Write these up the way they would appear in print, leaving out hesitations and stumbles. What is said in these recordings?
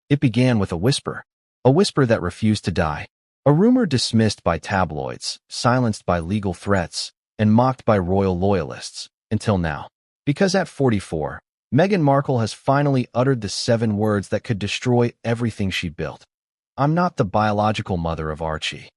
It began with a whisper that refused to die, a rumor dismissed by tabloids, silenced by legal threats, and mocked by royal loyalists, until now. Because at 44, Meghan Markle has finally uttered the 7 words that could destroy everything she built. I'm not the biological mother of Archie.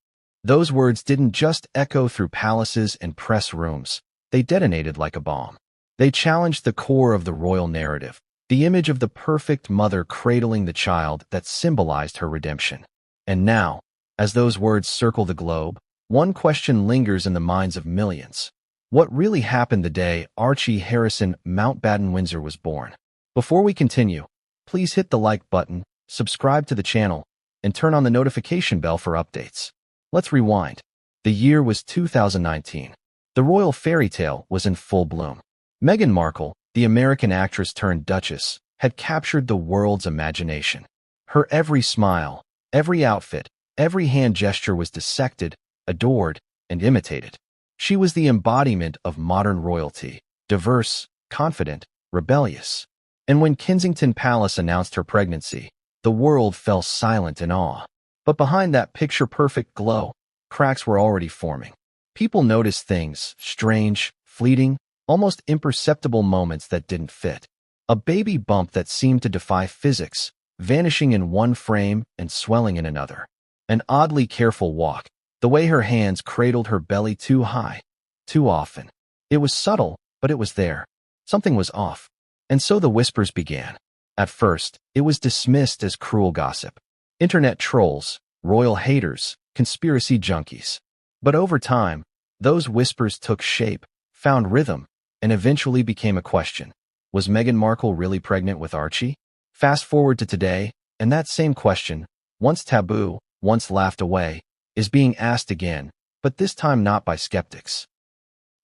Those words didn't just echo through palaces and press rooms. They detonated like a bomb. They challenged the core of the royal narrative, the image of the perfect mother cradling the child that symbolized her redemption. And now, as those words circle the globe, one question lingers in the minds of millions. What really happened the day Archie Harrison Mountbatten Windsor was born? Before we continue, please hit the like button, subscribe to the channel, and turn on the notification bell for updates. Let's rewind. The year was 2019. The royal fairy tale was in full bloom. Meghan Markle, the American actress turned duchess, had captured the world's imagination. Her every smile, every outfit, every hand gesture was dissected, adored, and imitated. She was the embodiment of modern royalty, diverse, confident, rebellious. And when Kensington Palace announced her pregnancy, the world fell silent in awe. But behind that picture-perfect glow, cracks were already forming. People noticed things, strange, fleeting, almost imperceptible moments that didn't fit. A baby bump that seemed to defy physics, vanishing in one frame and swelling in another. An oddly careful walk, the way her hands cradled her belly too high, too often. It was subtle, but it was there. Something was off. And so the whispers began. At first, it was dismissed as cruel gossip. Internet trolls, royal haters, conspiracy junkies. But over time, those whispers took shape, found rhythm, and eventually became a question. Was Meghan Markle really pregnant with Archie? Fast forward to today, and that same question, once taboo, once laughed away, is being asked again, but this time not by skeptics.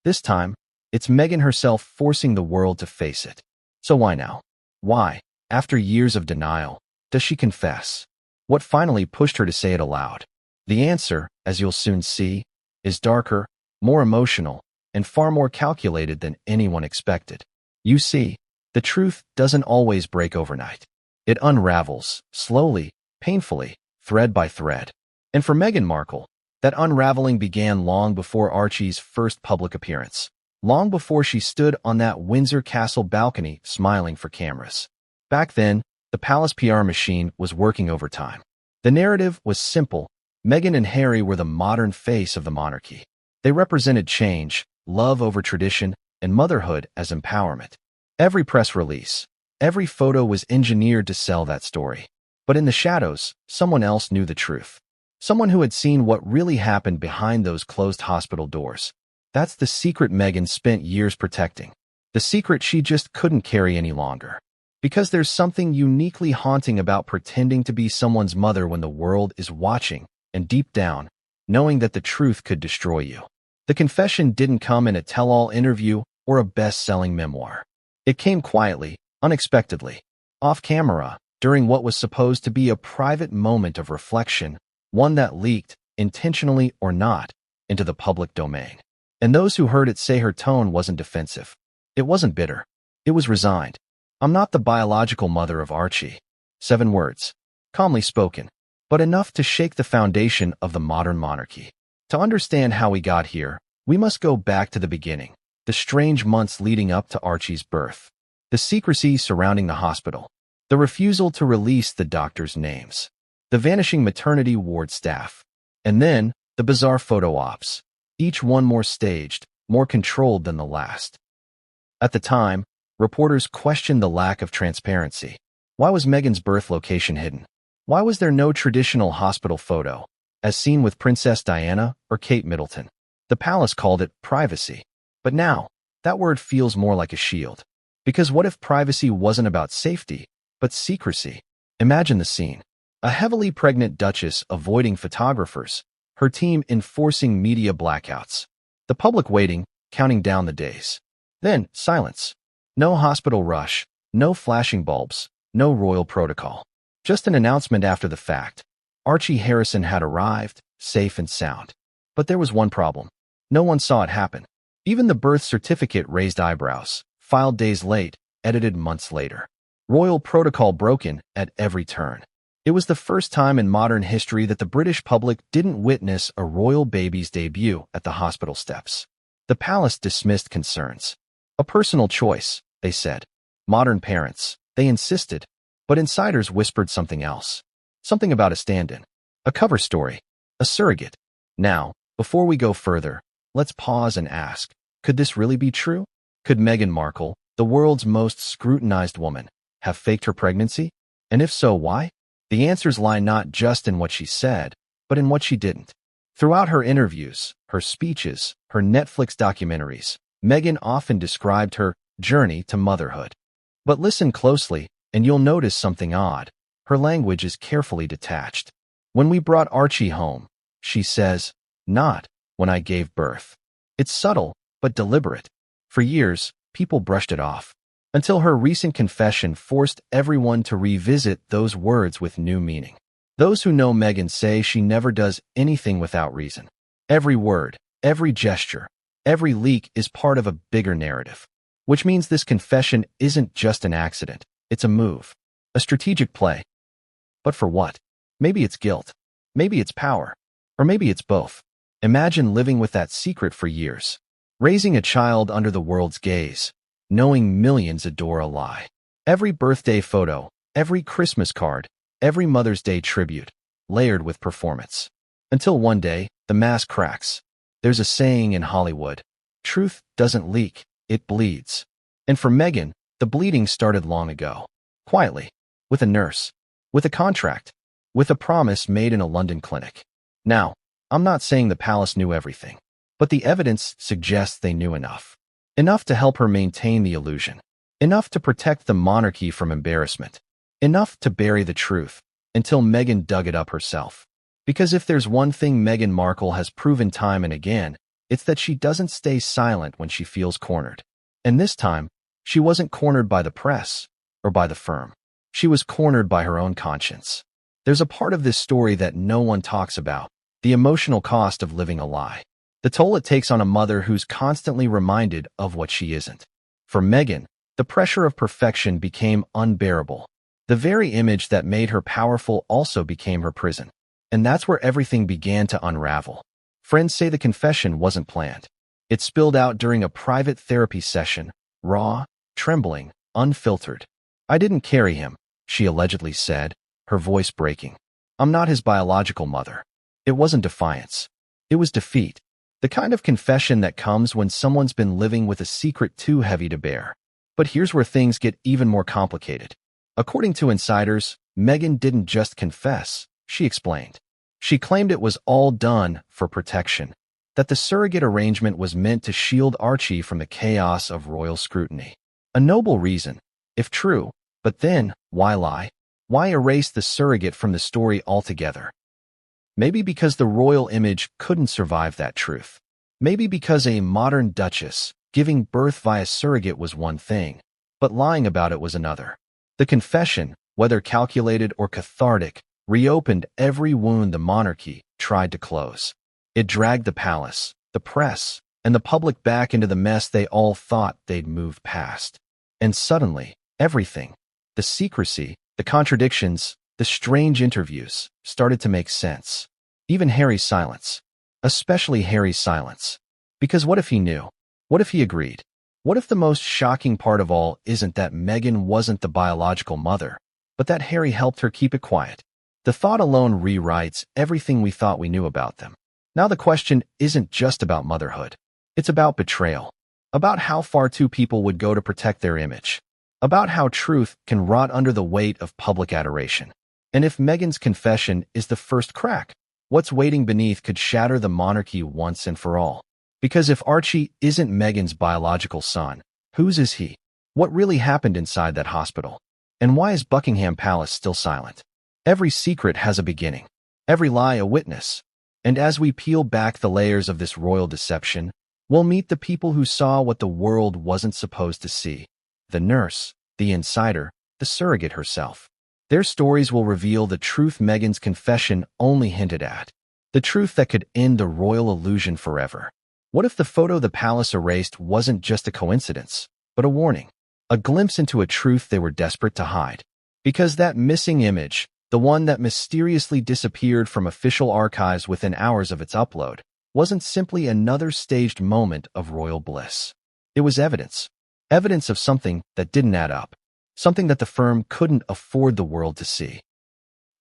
This time, it's Meghan herself forcing the world to face it. So why now? Why, after years of denial, does she confess? What finally pushed her to say it aloud? The answer, as you'll soon see, is darker, more emotional, and far more calculated than anyone expected. You see, the truth doesn't always break overnight. It unravels, slowly, painfully, thread by thread. And for Meghan Markle, that unraveling began long before Archie's first public appearance, long before she stood on that Windsor Castle balcony smiling for cameras. Back then, the palace PR machine was working overtime. The narrative was simple. Meghan and Harry were the modern face of the monarchy. They represented change, love over tradition, and motherhood as empowerment. Every press release, every photo was engineered to sell that story. But in the shadows, someone else knew the truth. Someone who had seen what really happened behind those closed hospital doors. That's the secret Meghan spent years protecting. The secret she just couldn't carry any longer. Because there's something uniquely haunting about pretending to be someone's mother when the world is watching, and deep down, knowing that the truth could destroy you. The confession didn't come in a tell-all interview or a best-selling memoir. It came quietly, unexpectedly, off camera, during what was supposed to be a private moment of reflection, one that leaked, intentionally or not, into the public domain. And those who heard it say her tone wasn't defensive. It wasn't bitter. It was resigned. I'm not the biological mother of Archie. 7 words, calmly spoken, but enough to shake the foundation of the modern monarchy. To understand how we got here, we must go back to the beginning, the strange months leading up to Archie's birth, the secrecy surrounding the hospital, the refusal to release the doctors' names, the vanishing maternity ward staff, and then the bizarre photo ops, each one more staged, more controlled than the last. At the time, reporters questioned the lack of transparency. Why was Meghan's birth location hidden? Why was there no traditional hospital photo, as seen with Princess Diana or Kate Middleton? The palace called it privacy. But now, that word feels more like a shield. Because what if privacy wasn't about safety, but secrecy? Imagine the scene. A heavily pregnant duchess avoiding photographers, her team enforcing media blackouts. The public waiting, counting down the days. Then, silence. No hospital rush, no flashing bulbs, no royal protocol. Just an announcement after the fact. Archie Harrison had arrived, safe and sound. But there was one problem. No one saw it happen. Even the birth certificate raised eyebrows, filed days late, edited months later. Royal protocol broken at every turn. It was the first time in modern history that the British public didn't witness a royal baby's debut at the hospital steps. The palace dismissed concerns. A personal choice, they said. Modern parents, they insisted. But insiders whispered something else. Something about a stand-in. A cover story. A surrogate. Now, before we go further, let's pause and ask, could this really be true? Could Meghan Markle, the world's most scrutinized woman, have faked her pregnancy? And if so, why? The answers lie not just in what she said, but in what she didn't. Throughout her interviews, her speeches, her Netflix documentaries, Meghan often described her journey to motherhood. But listen closely, and you'll notice something odd. Her language is carefully detached. When we brought Archie home, she says, not when I gave birth. It's subtle, but deliberate. For years, people brushed it off, until her recent confession forced everyone to revisit those words with new meaning. Those who know Meghan say she never does anything without reason. Every word, every gesture, every leak is part of a bigger narrative. Which means this confession isn't just an accident, it's a move, a strategic play. But for what? Maybe it's guilt, maybe it's power, or maybe it's both. Imagine living with that secret for years, raising a child under the world's gaze, knowing millions adore a lie. Every birthday photo, every Christmas card, every Mother's Day tribute, layered with performance. Until one day, the mask cracks. There's a saying in Hollywood, truth doesn't leak, it bleeds. And for Meghan, the bleeding started long ago. Quietly. With a nurse. With a contract. With a promise made in a London clinic. Now, I'm not saying the palace knew everything, but the evidence suggests they knew enough. Enough to help her maintain the illusion. Enough to protect the monarchy from embarrassment. Enough to bury the truth, until Meghan dug it up herself. Because if there's one thing Meghan Markle has proven time and again, it's that she doesn't stay silent when she feels cornered. And this time, she wasn't cornered by the press or by the firm. She was cornered by her own conscience. There's a part of this story that no one talks about, the emotional cost of living a lie. The toll it takes on a mother who's constantly reminded of what she isn't. For Meghan, the pressure of perfection became unbearable. The very image that made her powerful also became her prison. And that's where everything began to unravel. Friends say the confession wasn't planned. It spilled out during a private therapy session, raw, trembling, unfiltered. I didn't carry him, she allegedly said, her voice breaking. I'm not his biological mother. It wasn't defiance. It was defeat. The kind of confession that comes when someone's been living with a secret too heavy to bear. But here's where things get even more complicated. According to insiders, Meghan didn't just confess, she explained. She claimed it was all done for protection, that the surrogate arrangement was meant to shield Archie from the chaos of royal scrutiny. A noble reason, if true, but then, why lie? Why erase the surrogate from the story altogether? Maybe because the royal image couldn't survive that truth. Maybe because a modern duchess giving birth via surrogate was one thing, but lying about it was another. The confession, whether calculated or cathartic, reopened every wound the monarchy tried to close. It dragged the palace, the press, and the public back into the mess they all thought they'd moved past. And suddenly, everything, the secrecy, the contradictions, the strange interviews, started to make sense. Even Harry's silence. Especially Harry's silence. Because what if he knew? What if he agreed? What if the most shocking part of all isn't that Meghan wasn't the biological mother, but that Harry helped her keep it quiet? The thought alone rewrites everything we thought we knew about them. Now the question isn't just about motherhood. It's about betrayal. About how far two people would go to protect their image. About how truth can rot under the weight of public adoration. And if Meghan's confession is the first crack, what's waiting beneath could shatter the monarchy once and for all. Because if Archie isn't Meghan's biological son, whose is he? What really happened inside that hospital? And why is Buckingham Palace still silent? Every secret has a beginning. Every lie a witness. And as we peel back the layers of this royal deception, we'll meet the people who saw what the world wasn't supposed to see. The nurse, the insider, the surrogate herself. Their stories will reveal the truth Meghan's confession only hinted at. The truth that could end the royal illusion forever. What if the photo the palace erased wasn't just a coincidence, but a warning? A glimpse into a truth they were desperate to hide. Because that missing image, the one that mysteriously disappeared from official archives within hours of its upload, wasn't simply another staged moment of royal bliss. It was evidence. Evidence of something that didn't add up. Something that the firm couldn't afford the world to see.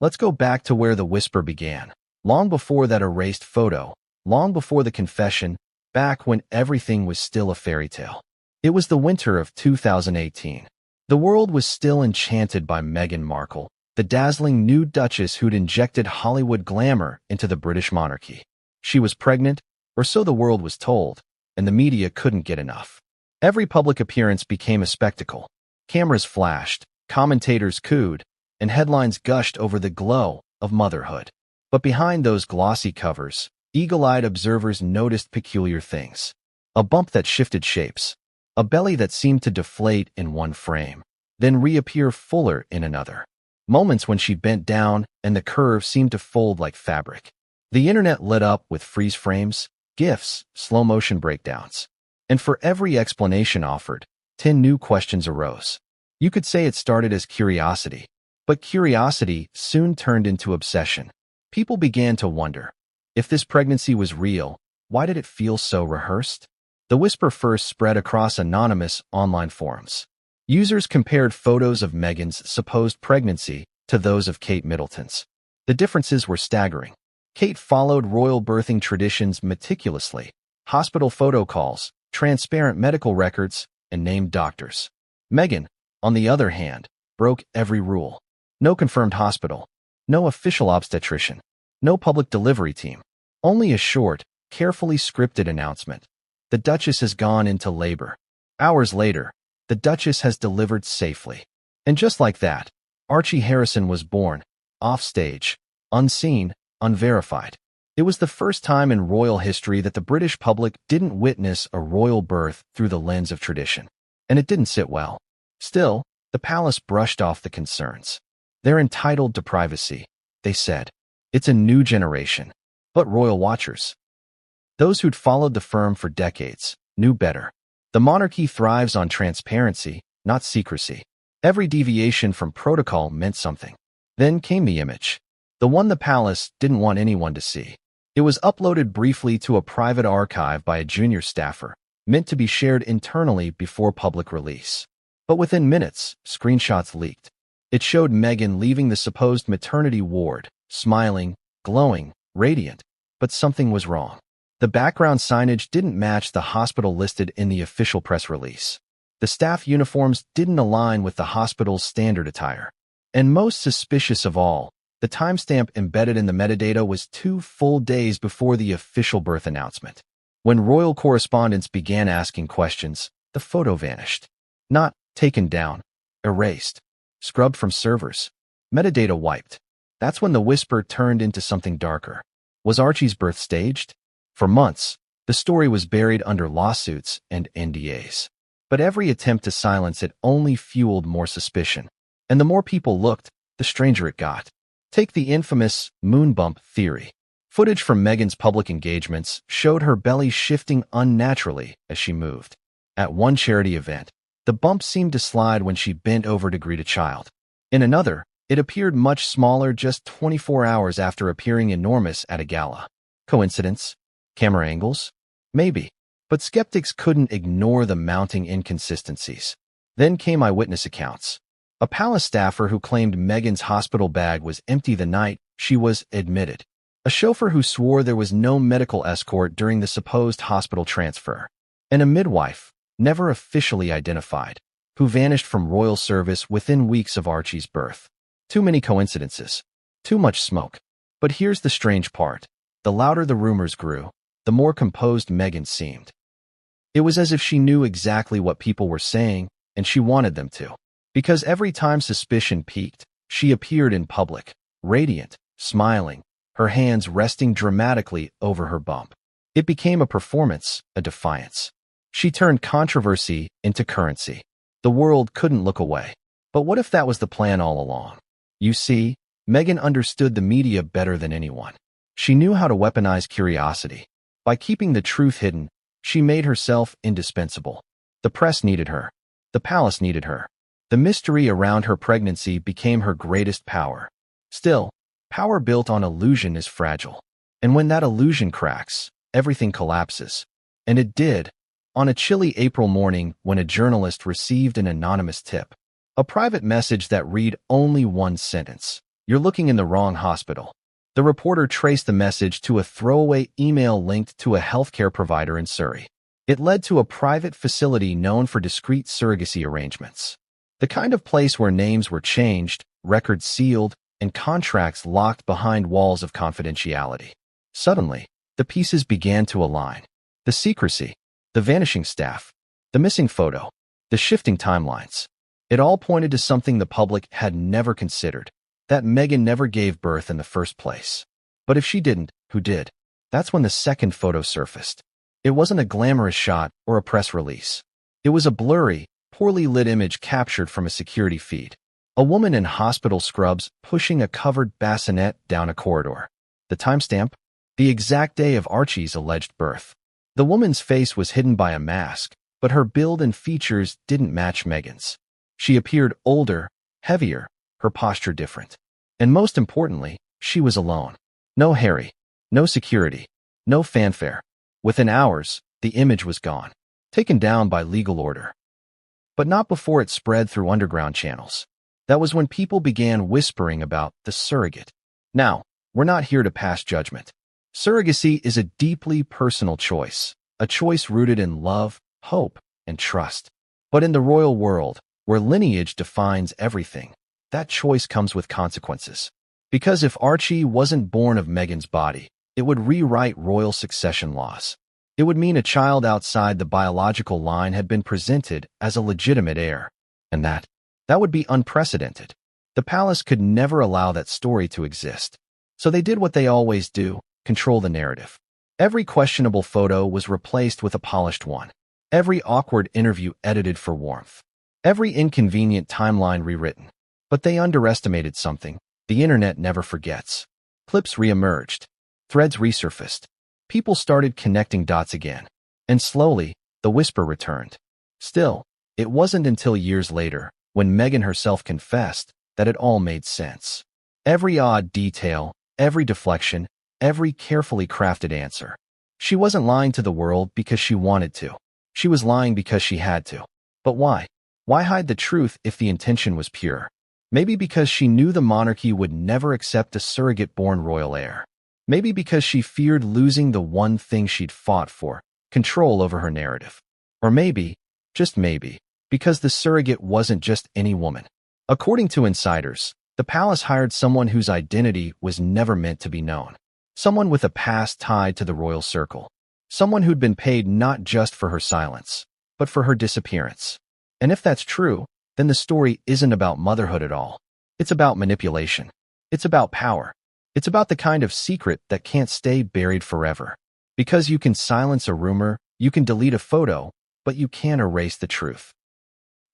Let's go back to where the whisper began. Long before that erased photo, long before the confession, back when everything was still a fairy tale. It was the winter of 2018. The world was still enchanted by Meghan Markle, the dazzling new duchess who'd injected Hollywood glamour into the British monarchy. She was pregnant, or so the world was told, and the media couldn't get enough. Every public appearance became a spectacle. Cameras flashed, commentators cooed, and headlines gushed over the glow of motherhood. But behind those glossy covers, eagle-eyed observers noticed peculiar things. A bump that shifted shapes. A belly that seemed to deflate in one frame, then reappear fuller in another. Moments when she bent down and the curve seemed to fold like fabric. The internet lit up with freeze frames, GIFs, slow-motion breakdowns. And for every explanation offered, 10 new questions arose. You could say it started as curiosity, but curiosity soon turned into obsession. People began to wonder, if this pregnancy was real, why did it feel so rehearsed? The whisper first spread across anonymous online forums. Users compared photos of Meghan's supposed pregnancy to those of Kate Middleton's. The differences were staggering. Kate followed royal birthing traditions meticulously. Hospital photo calls, transparent medical records, and named doctors. Meghan, on the other hand, broke every rule. No confirmed hospital. No official obstetrician. No public delivery team. Only a short, carefully scripted announcement. The Duchess has gone into labor. Hours later, the Duchess has delivered safely. And just like that, Archie Harrison was born, offstage, unseen, unverified. It was the first time in royal history that the British public didn't witness a royal birth through the lens of tradition. And it didn't sit well. Still, the palace brushed off the concerns. They're entitled to privacy, they said. It's a new generation. But royal watchers, those who'd followed the firm for decades, knew better. The monarchy thrives on transparency, not secrecy. Every deviation from protocol meant something. Then came the image. The one the palace didn't want anyone to see. It was uploaded briefly to a private archive by a junior staffer, meant to be shared internally before public release. But within minutes, screenshots leaked. It showed Meghan leaving the supposed maternity ward, smiling, glowing, radiant. But something was wrong. The background signage didn't match the hospital listed in the official press release. The staff uniforms didn't align with the hospital's standard attire. And most suspicious of all, the timestamp embedded in the metadata was 2 full days before the official birth announcement. When royal correspondents began asking questions, the photo vanished. Not taken down, erased, scrubbed from servers, metadata wiped. That's when the whisper turned into something darker. Was Archie's birth staged? For months, the story was buried under lawsuits and NDAs. But every attempt to silence it only fueled more suspicion. And the more people looked, the stranger it got. Take the infamous moon bump theory. Footage from Meghan's public engagements showed her belly shifting unnaturally as she moved. At one charity event, the bump seemed to slide when she bent over to greet a child. In another, it appeared much smaller just 24 hours after appearing enormous at a gala. Coincidence? Camera angles? Maybe. But skeptics couldn't ignore the mounting inconsistencies. Then came eyewitness accounts. A palace staffer who claimed Meghan's hospital bag was empty the night she was admitted. A chauffeur who swore there was no medical escort during the supposed hospital transfer. And a midwife, never officially identified, who vanished from royal service within weeks of Archie's birth. Too many coincidences. Too much smoke. But here's the strange part. The louder the rumors grew, the more composed Meghan seemed. It was as if she knew exactly what people were saying, and she wanted them to. Because every time suspicion peaked, she appeared in public, radiant, smiling, her hands resting dramatically over her bump. It became a performance, a defiance. She turned controversy into currency. The world couldn't look away. But what if that was the plan all along? You see, Meghan understood the media better than anyone. She knew how to weaponize curiosity. By keeping the truth hidden, she made herself indispensable. The press needed her. The palace needed her. The mystery around her pregnancy became her greatest power. Still, power built on illusion is fragile. And when that illusion cracks, everything collapses. And it did, on a chilly April morning when a journalist received an anonymous tip. A private message that read only one sentence: "You're looking in the wrong hospital." The reporter traced the message to a throwaway email linked to a healthcare provider in Surrey. It led to a private facility known for discreet surrogacy arrangements. The kind of place where names were changed, records sealed, and contracts locked behind walls of confidentiality. Suddenly, the pieces began to align. The secrecy, the vanishing staff, the missing photo, the shifting timelines. It all pointed to something the public had never considered: that Meghan never gave birth in the first place. But if she didn't, who did? That's when the second photo surfaced. It wasn't a glamorous shot or a press release. It was a blurry, poorly lit image captured from a security feed. A woman in hospital scrubs pushing a covered bassinet down a corridor. The timestamp? The exact day of Archie's alleged birth. The woman's face was hidden by a mask, but her build and features didn't match Meghan's. She appeared older, heavier, her posture different. And most importantly, she was alone. No Harry, no security, no fanfare. Within hours, the image was gone, taken down by legal order. But not before it spread through underground channels. That was when people began whispering about the surrogate. Now, we're not here to pass judgment. Surrogacy is a deeply personal choice, a choice rooted in love, hope, and trust. But in the royal world, where lineage defines everything, that choice comes with consequences. Because if Archie wasn't born of Meghan's body, it would rewrite royal succession laws. It would mean a child outside the biological line had been presented as a legitimate heir. And that would be unprecedented. The palace could never allow that story to exist. So they did what they always do: control the narrative. Every questionable photo was replaced with a polished one. Every awkward interview edited for warmth. Every inconvenient timeline rewritten. But they underestimated something. The internet never forgets. Clips reemerged. Threads resurfaced. People started connecting dots again. And slowly, the whisper returned. Still, it wasn't until years later, when Meghan herself confessed, that it all made sense. Every odd detail, every deflection, every carefully crafted answer. She wasn't lying to the world because she wanted to. She was lying because she had to. But why? Why hide the truth if the intention was pure? Maybe because she knew the monarchy would never accept a surrogate-born royal heir. Maybe because she feared losing the one thing she'd fought for: control over her narrative. Or maybe, just maybe, because the surrogate wasn't just any woman. According to insiders, the palace hired someone whose identity was never meant to be known. Someone with a past tied to the royal circle. Someone who'd been paid not just for her silence, but for her disappearance. And if that's true, then the story isn't about motherhood at all. It's about manipulation. It's about power. It's about the kind of secret that can't stay buried forever. Because you can silence a rumor, you can delete a photo, but you can't erase the truth.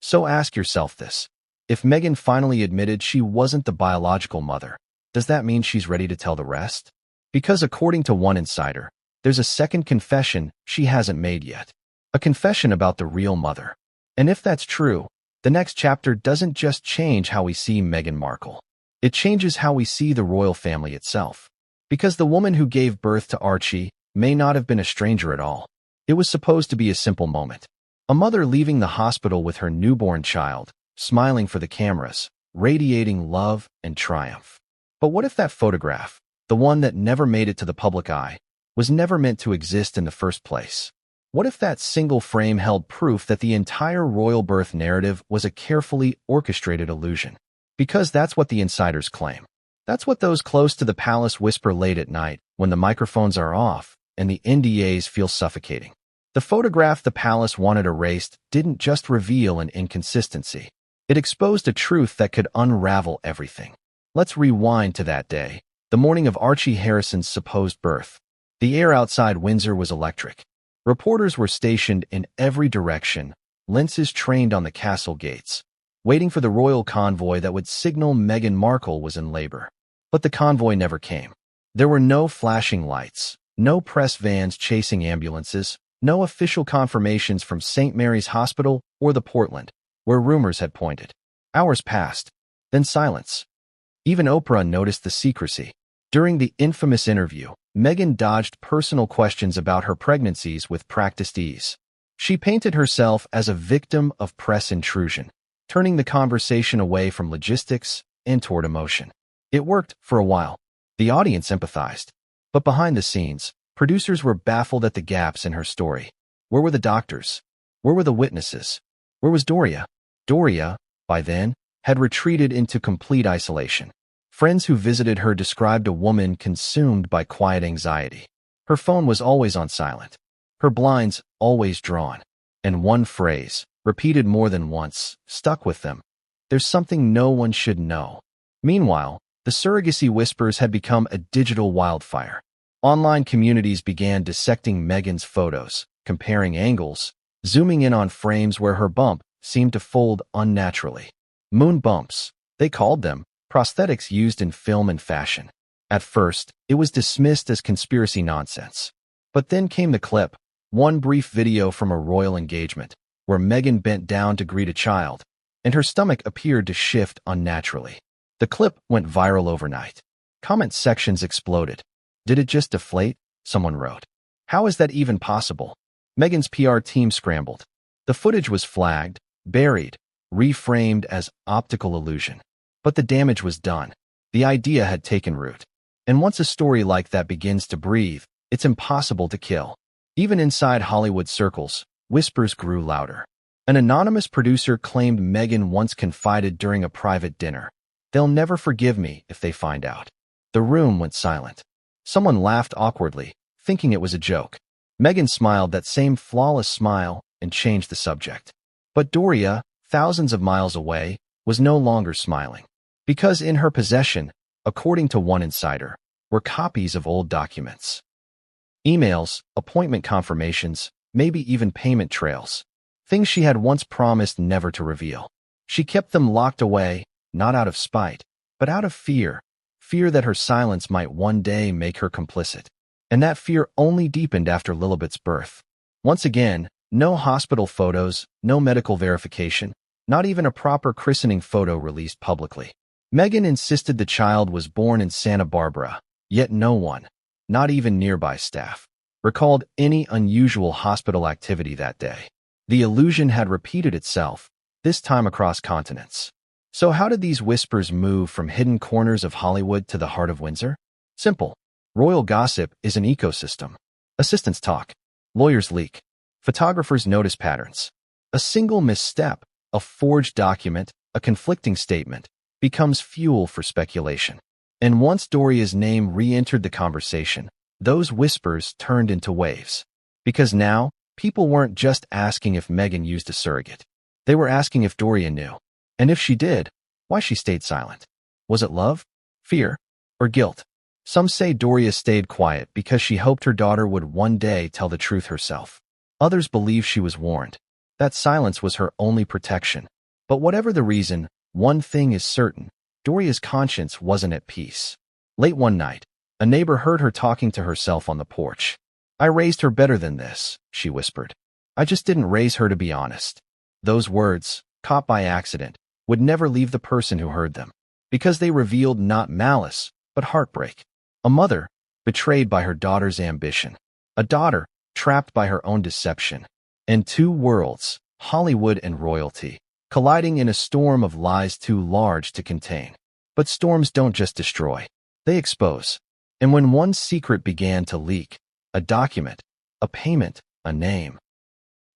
So ask yourself this: if Meghan finally admitted she wasn't the biological mother, does that mean she's ready to tell the rest? Because according to one insider, there's a second confession she hasn't made yet. A confession about the real mother. And if that's true, the next chapter doesn't just change how we see Meghan Markle. It changes how we see the royal family itself. Because the woman who gave birth to Archie may not have been a stranger at all. It was supposed to be a simple moment. A mother leaving the hospital with her newborn child, smiling for the cameras, radiating love and triumph. But what if that photograph, the one that never made it to the public eye, was never meant to exist in the first place? What if that single frame held proof that the entire royal birth narrative was a carefully orchestrated illusion? Because that's what the insiders claim. That's what those close to the palace whisper late at night when the microphones are off and the NDAs feel suffocating. The photograph the palace wanted erased didn't just reveal an inconsistency. It exposed a truth that could unravel everything. Let's rewind to that day, the morning of Archie Harrison's supposed birth. The air outside Windsor was electric. Reporters were stationed in every direction, lenses trained on the castle gates, waiting for the royal convoy that would signal Meghan Markle was in labor. But the convoy never came. There were no flashing lights, no press vans chasing ambulances, no official confirmations from St. Mary's Hospital or the Portland, where rumors had pointed. Hours passed, then silence. Even Oprah noticed the secrecy. During the infamous interview, Meghan dodged personal questions about her pregnancies with practiced ease. She painted herself as a victim of press intrusion, turning the conversation away from logistics and toward emotion. It worked for a while. The audience empathized. But behind the scenes, producers were baffled at the gaps in her story. Where were the doctors? Where were the witnesses? Where was Doria? Doria, by then, had retreated into complete isolation. Friends who visited her described a woman consumed by quiet anxiety. Her phone was always on silent, her blinds always drawn, and one phrase, repeated more than once, stuck with them. There's something no one should know. Meanwhile, the surrogacy whispers had become a digital wildfire. Online communities began dissecting Meghan's photos, comparing angles, zooming in on frames where her bump seemed to fold unnaturally. Moon bumps, they called them, prosthetics used in film and fashion. At first, it was dismissed as conspiracy nonsense. But then came the clip, one brief video from a royal engagement, where Meghan bent down to greet a child, and her stomach appeared to shift unnaturally. The clip went viral overnight. Comment sections exploded. Did it just deflate? Someone wrote. How is that even possible? Meghan's PR team scrambled. The footage was flagged, buried, reframed as optical illusion. But the damage was done. The idea had taken root. And once a story like that begins to breathe, it's impossible to kill. Even inside Hollywood circles, whispers grew louder. An anonymous producer claimed Meghan once confided during a private dinner, "They'll never forgive me if they find out." The room went silent. Someone laughed awkwardly, thinking it was a joke. Meghan smiled that same flawless smile and changed the subject. But Doria, thousands of miles away, was no longer smiling. Because in her possession, according to one insider, were copies of old documents. Emails, appointment confirmations, maybe even payment trails. Things she had once promised never to reveal. She kept them locked away, not out of spite, but out of fear. Fear that her silence might one day make her complicit. And that fear only deepened after Lilibet's birth. Once again, no hospital photos, no medical verification, not even a proper christening photo released publicly. Meghan insisted the child was born in Santa Barbara, yet no one, not even nearby staff, recalled any unusual hospital activity that day. The illusion had repeated itself, this time across continents. So how did these whispers move from hidden corners of Hollywood to the heart of Windsor? Simple. Royal gossip is an ecosystem. Assistants talk. Lawyers leak. Photographers notice patterns. A single misstep, a forged document, a conflicting statement, becomes fuel for speculation. And once Doria's name re-entered the conversation, those whispers turned into waves. Because now, people weren't just asking if Meghan used a surrogate. They were asking if Doria knew. And if she did, why she stayed silent. Was it love, fear, or guilt? Some say Doria stayed quiet because she hoped her daughter would one day tell the truth herself. Others believe she was warned. That silence was her only protection. But whatever the reason, one thing is certain, Doria's conscience wasn't at peace. Late one night, a neighbor heard her talking to herself on the porch. "I raised her better than this," she whispered. "I just didn't raise her to be honest." Those words, caught by accident, would never leave the person who heard them, because they revealed not malice, but heartbreak. A mother, betrayed by her daughter's ambition. A daughter, trapped by her own deception. And two worlds, Hollywood and royalty, colliding in a storm of lies too large to contain. But storms don't just destroy, they expose. And when one secret began to leak, a document, a payment, a name,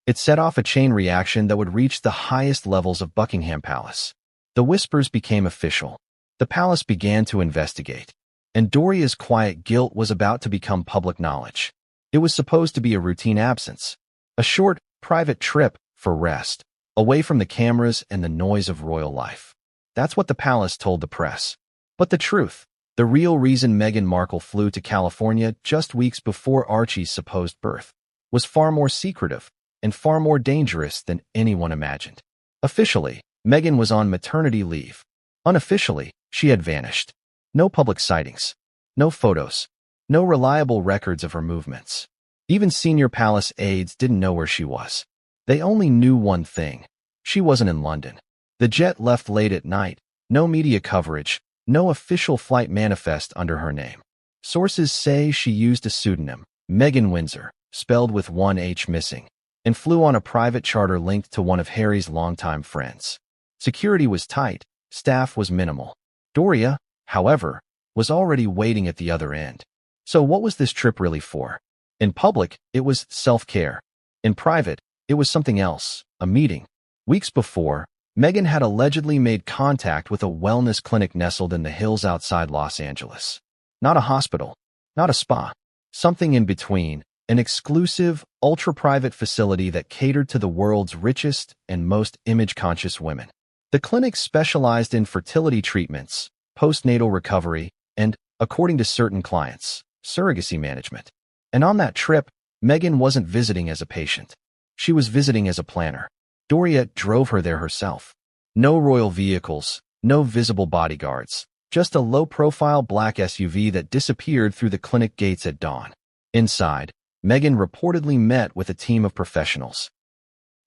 it set off a chain reaction that would reach the highest levels of Buckingham Palace. The whispers became official. The palace began to investigate. And Doria's quiet guilt was about to become public knowledge. It was supposed to be a routine absence, a short, private trip for rest, away from the cameras and the noise of royal life. That's what the palace told the press. But the truth, the real reason Meghan Markle flew to California just weeks before Archie's supposed birth, was far more secretive and far more dangerous than anyone imagined. Officially, Meghan was on maternity leave. Unofficially, she had vanished. No public sightings, no photos, no reliable records of her movements. Even senior palace aides didn't know where she was. They only knew one thing. She wasn't in London. The jet left late at night, no media coverage, No official flight manifest under her name. Sources say she used a pseudonym, Meghan Windsor, spelled with one H missing, and flew on a private charter linked to one of Harry's longtime friends. Security was tight, staff was minimal. Doria, however, was already waiting at the other end. So what was this trip really for? In public, it was self-care. In private, it was something else, a meeting. Weeks before, Meghan had allegedly made contact with a wellness clinic nestled in the hills outside Los Angeles. Not a hospital, not a spa, something in between, an exclusive, ultra-private facility that catered to the world's richest and most image-conscious women. The clinic specialized in fertility treatments, postnatal recovery, and, according to certain clients, surrogacy management. And on that trip, Meghan wasn't visiting as a patient. She was visiting as a planner. Doria drove her there herself. No royal vehicles, no visible bodyguards, just a low-profile black SUV that disappeared through the clinic gates at dawn. Inside, Meghan reportedly met with a team of professionals.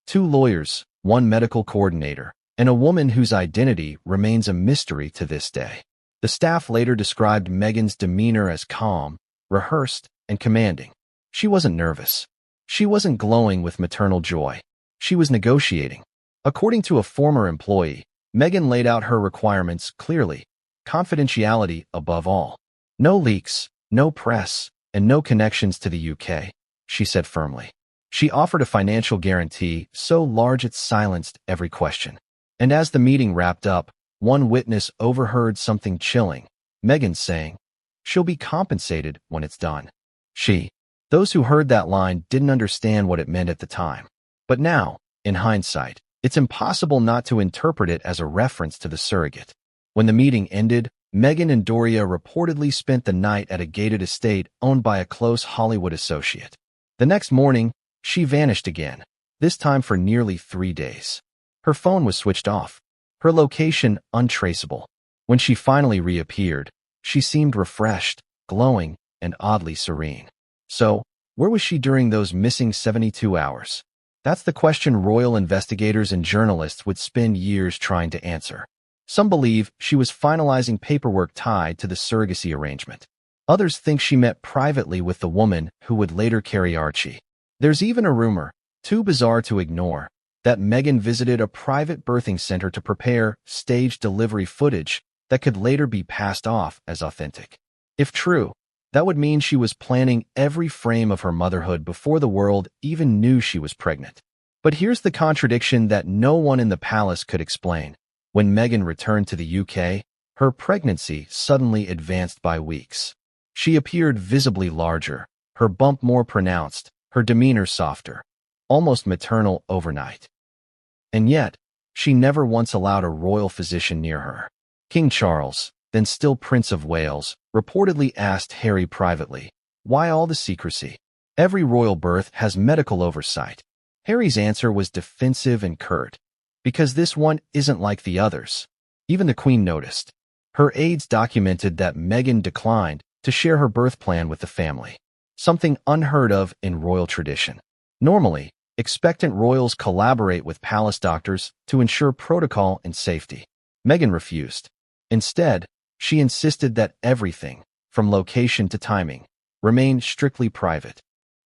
2 lawyers, 1 medical coordinator, and a woman whose identity remains a mystery to this day. The staff later described Meghan's demeanor as calm, rehearsed, and commanding. She wasn't nervous. She wasn't glowing with maternal joy. She was negotiating. According to a former employee, Meghan laid out her requirements clearly. Confidentiality above all. No leaks, no press, and no connections to the UK, she said firmly. She offered a financial guarantee so large it silenced every question. And as the meeting wrapped up, one witness overheard something chilling. Meghan saying, "She'll be compensated when it's done." Those who heard that line didn't understand what it meant at the time. But now, in hindsight, it's impossible not to interpret it as a reference to the surrogate. When the meeting ended, Meghan and Doria reportedly spent the night at a gated estate owned by a close Hollywood associate. The next morning, she vanished again, this time for nearly 3 days. Her phone was switched off, her location untraceable. When she finally reappeared, she seemed refreshed, glowing, and oddly serene. So, where was she during those missing 72 hours? That's the question royal investigators and journalists would spend years trying to answer. Some believe she was finalizing paperwork tied to the surrogacy arrangement. Others think she met privately with the woman who would later carry Archie. There's even a rumor, too bizarre to ignore, that Meghan visited a private birthing center to prepare staged delivery footage that could later be passed off as authentic. If true, that would mean she was planning every frame of her motherhood before the world even knew she was pregnant. But here's the contradiction that no one in the palace could explain. When Meghan returned to the UK, her pregnancy suddenly advanced by weeks. She appeared visibly larger, her bump more pronounced, her demeanor softer, almost maternal overnight. And yet, she never once allowed a royal physician near her. King Charles, then still Prince of Wales, reportedly asked Harry privately, "Why all the secrecy? Every royal birth has medical oversight." Harry's answer was defensive and curt. "Because this one isn't like the others." Even the Queen noticed. Her aides documented that Meghan declined to share her birth plan with the family, something unheard of in royal tradition. Normally, expectant royals collaborate with palace doctors to ensure protocol and safety. Meghan refused. Instead, she insisted that everything, from location to timing, remain strictly private.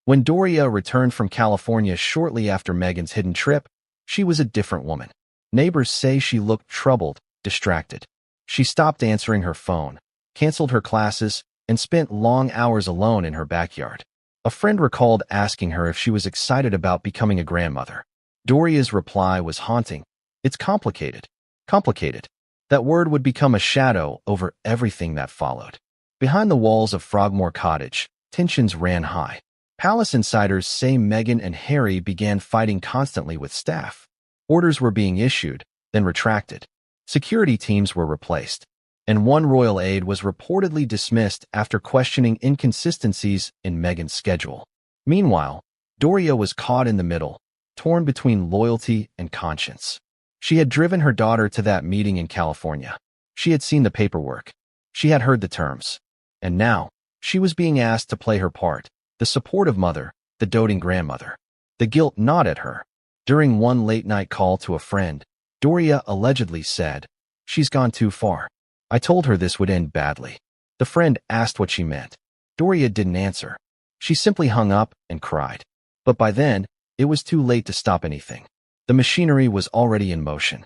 When Doria returned from California shortly after Meghan's hidden trip, she was a different woman. Neighbors say she looked troubled, distracted. She stopped answering her phone, canceled her classes, and spent long hours alone in her backyard. A friend recalled asking her if she was excited about becoming a grandmother. Doria's reply was haunting. "It's complicated." Complicated. That word would become a shadow over everything that followed. Behind the walls of Frogmore Cottage, tensions ran high. Palace insiders say Meghan and Harry began fighting constantly with staff. Orders were being issued, then retracted. Security teams were replaced, and one royal aide was reportedly dismissed after questioning inconsistencies in Meghan's schedule. Meanwhile, Doria was caught in the middle, torn between loyalty and conscience. She had driven her daughter to that meeting in California. She had seen the paperwork. She had heard the terms. And now, she was being asked to play her part, the supportive mother, the doting grandmother. The guilt gnawed at her. During one late-night call to a friend, Doria allegedly said, "She's gone too far." I told her this would end badly. The friend asked what she meant. Doria didn't answer. She simply hung up and cried. But by then, it was too late to stop anything. The machinery was already in motion.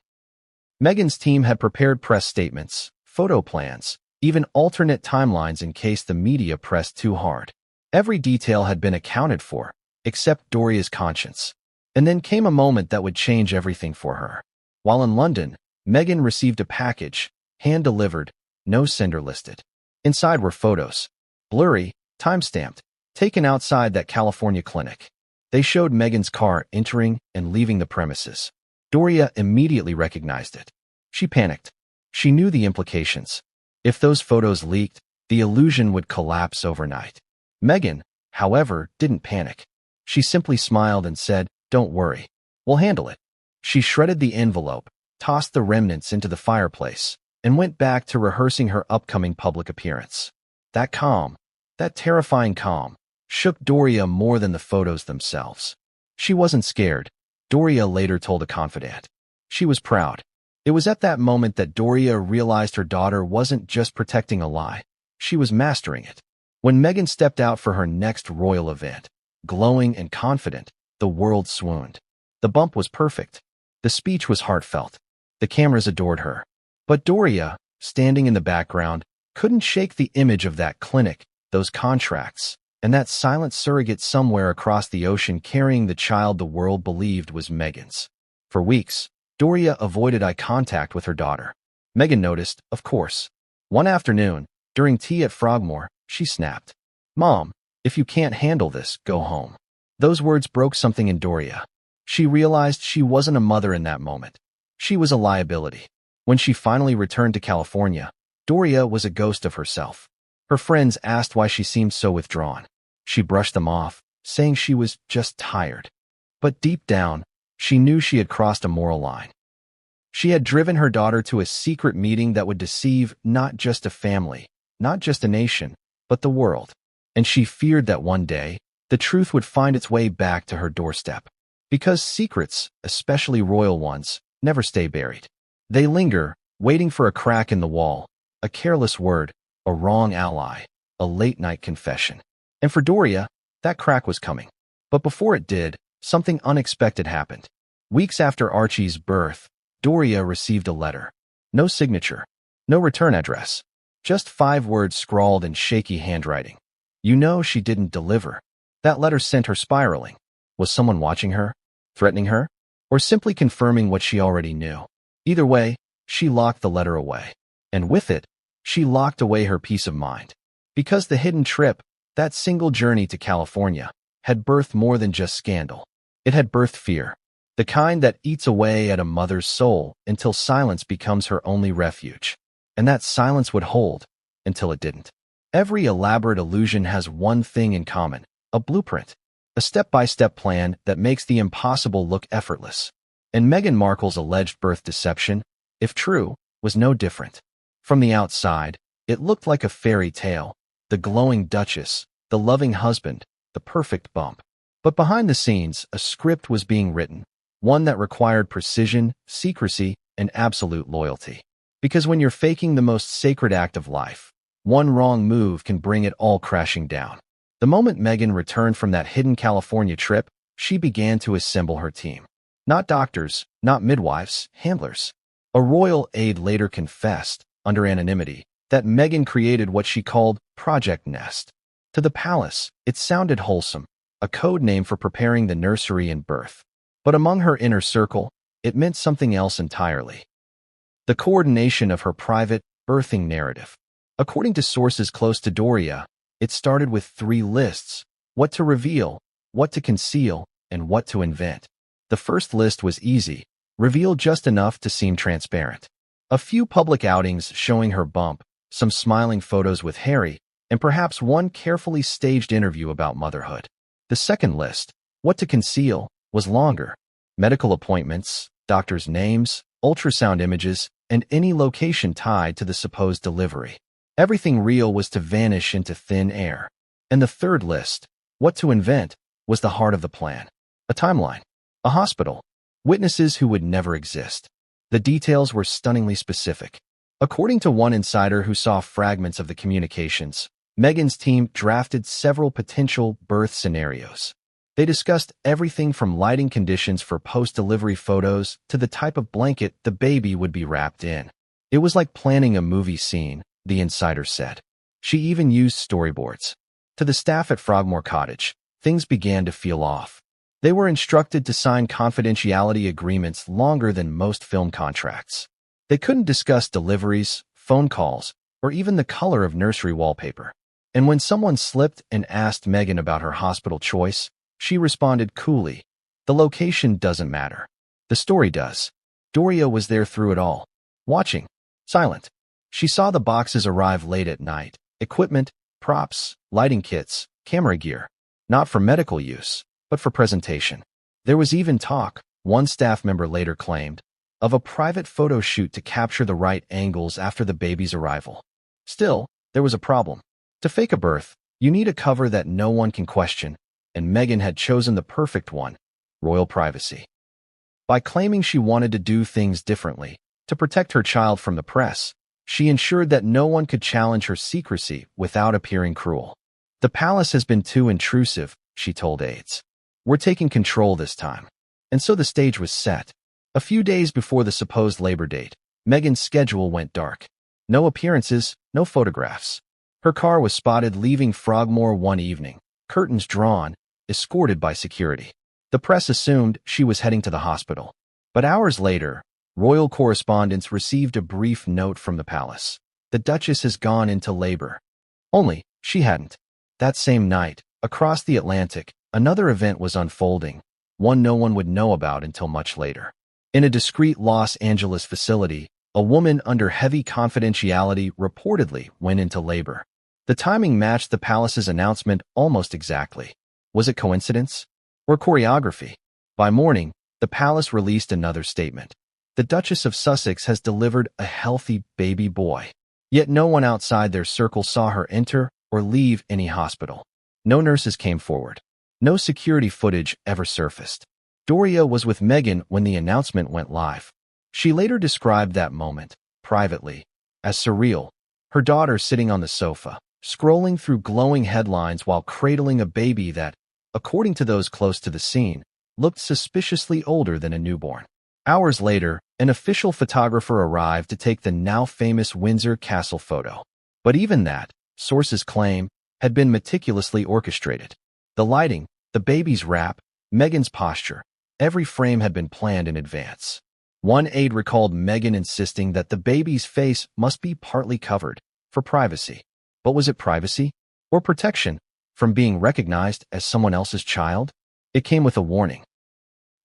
Meghan's team had prepared press statements, photo plans, even alternate timelines in case the media pressed too hard. Every detail had been accounted for, except Doria's conscience. And then came a moment that would change everything for her. While in London, Meghan received a package, hand-delivered, no sender listed. Inside were photos, blurry, time-stamped, taken outside that California clinic. They showed Meghan's car entering and leaving the premises. Doria immediately recognized it. She panicked. She knew the implications. If those photos leaked, the illusion would collapse overnight. Meghan, however, didn't panic. She simply smiled and said, "Don't worry. We'll handle it." She shredded the envelope, tossed the remnants into the fireplace, and went back to rehearsing her upcoming public appearance. That calm, that terrifying calm, shook Doria more than the photos themselves. She wasn't scared, Doria later told a confidant. She was proud. It was at that moment that Doria realized her daughter wasn't just protecting a lie. She was mastering it. When Meghan stepped out for her next royal event, glowing and confident, the world swooned. The bump was perfect. The speech was heartfelt. The cameras adored her. But Doria, standing in the background, couldn't shake the image of that clinic, those contracts, and that silent surrogate somewhere across the ocean carrying the child the world believed was Meghan's. For weeks, Doria avoided eye contact with her daughter. Meghan noticed, of course. One afternoon, during tea at Frogmore, she snapped, "Mom, if you can't handle this, go home." Those words broke something in Doria. She realized she wasn't a mother in that moment. She was a liability. When she finally returned to California, Doria was a ghost of herself. Her friends asked why she seemed so withdrawn. She brushed them off, saying she was just tired. But deep down, she knew she had crossed a moral line. She had driven her daughter to a secret meeting that would deceive not just a family, not just a nation, but the world. And she feared that one day, the truth would find its way back to her doorstep. Because secrets, especially royal ones, never stay buried. They linger, waiting for a crack in the wall, a careless word, a wrong ally, a late-night confession. And for Doria, that crack was coming. But before it did, something unexpected happened. Weeks after Archie's birth, Doria received a letter. No signature, no return address, just 5 words scrawled in shaky handwriting. You know she didn't deliver. That letter sent her spiraling. Was someone watching her, threatening her, or simply confirming what she already knew? Either way, she locked the letter away. And with it, she locked away her peace of mind. Because the hidden trip, that single journey to California, had birthed more than just scandal. It had birthed fear. The kind that eats away at a mother's soul until silence becomes her only refuge. And that silence would hold until it didn't. Every elaborate illusion has one thing in common, a blueprint, a step-by-step plan that makes the impossible look effortless. And Meghan Markle's alleged birth deception, if true, was no different. From the outside, it looked like a fairy tale, the glowing duchess, the loving husband, the perfect bump. But behind the scenes, a script was being written, one that required precision, secrecy, and absolute loyalty. Because when you're faking the most sacred act of life, one wrong move can bring it all crashing down. The moment Meghan returned from that hidden California trip, she began to assemble her team. Not doctors, not midwives, handlers. A royal aide later confessed, under anonymity, that Meghan created what she called Project Nest. To the palace, it sounded wholesome, a code name for preparing the nursery and birth. But among her inner circle, it meant something else entirely. The coordination of her private, birthing narrative. According to sources close to Doria, it started with 3 lists: what to reveal, what to conceal, and what to invent. The first list was easy, reveal just enough to seem transparent. A few public outings showing her bump, some smiling photos with Harry, and perhaps one carefully staged interview about motherhood. The second list, what to conceal, was longer. Medical appointments, doctors' names, ultrasound images, and any location tied to the supposed delivery. Everything real was to vanish into thin air. And the third list, what to invent, was the heart of the plan. A timeline, a hospital, witnesses who would never exist. The details were stunningly specific. According to one insider who saw fragments of the communications, Meghan's team drafted several potential birth scenarios. They discussed everything from lighting conditions for post-delivery photos to the type of blanket the baby would be wrapped in. It was like planning a movie scene, the insider said. She even used storyboards. To the staff at Frogmore Cottage, things began to feel off. They were instructed to sign confidentiality agreements longer than most film contracts. They couldn't discuss deliveries, phone calls, or even the color of nursery wallpaper. And when someone slipped and asked Meghan about her hospital choice, she responded coolly, "The location doesn't matter. The story does." Doria was there through it all, watching, silent. She saw the boxes arrive late at night, equipment, props, lighting kits, camera gear, not for medical use, but for presentation. There was even talk, one staff member later claimed, of a private photo shoot to capture the right angles after the baby's arrival. Still, there was a problem. To fake a birth, you need a cover that no one can question, and Meghan had chosen the perfect one: royal privacy. By claiming she wanted to do things differently, to protect her child from the press, she ensured that no one could challenge her secrecy without appearing cruel. "The palace has been too intrusive," she told aides. "We're taking control this time." And so the stage was set. A few days before the supposed labor date, Meghan's schedule went dark. No appearances, no photographs. Her car was spotted leaving Frogmore one evening, curtains drawn, escorted by security. The press assumed she was heading to the hospital. But hours later, royal correspondents received a brief note from the palace. "The Duchess has gone into labor." Only, she hadn't. That same night, across the Atlantic, another event was unfolding, one no one would know about until much later. In a discreet Los Angeles facility, a woman under heavy confidentiality reportedly went into labor. The timing matched the palace's announcement almost exactly. Was it coincidence? Or choreography? By morning, the palace released another statement. "The Duchess of Sussex has delivered a healthy baby boy." Yet no one outside their circle saw her enter or leave any hospital. No nurses came forward. No security footage ever surfaced. Doria was with Meghan when the announcement went live. She later described that moment, privately, as surreal. Her daughter sitting on the sofa, scrolling through glowing headlines while cradling a baby that, according to those close to the scene, looked suspiciously older than a newborn. Hours later, an official photographer arrived to take the now famous Windsor Castle photo. But even that, sources claim, had been meticulously orchestrated. The lighting, the baby's wrap, Meghan's posture, every frame had been planned in advance. One aide recalled Meghan insisting that the baby's face must be partly covered, for privacy. But was it privacy? Or protection from being recognized as someone else's child? It came with a warning.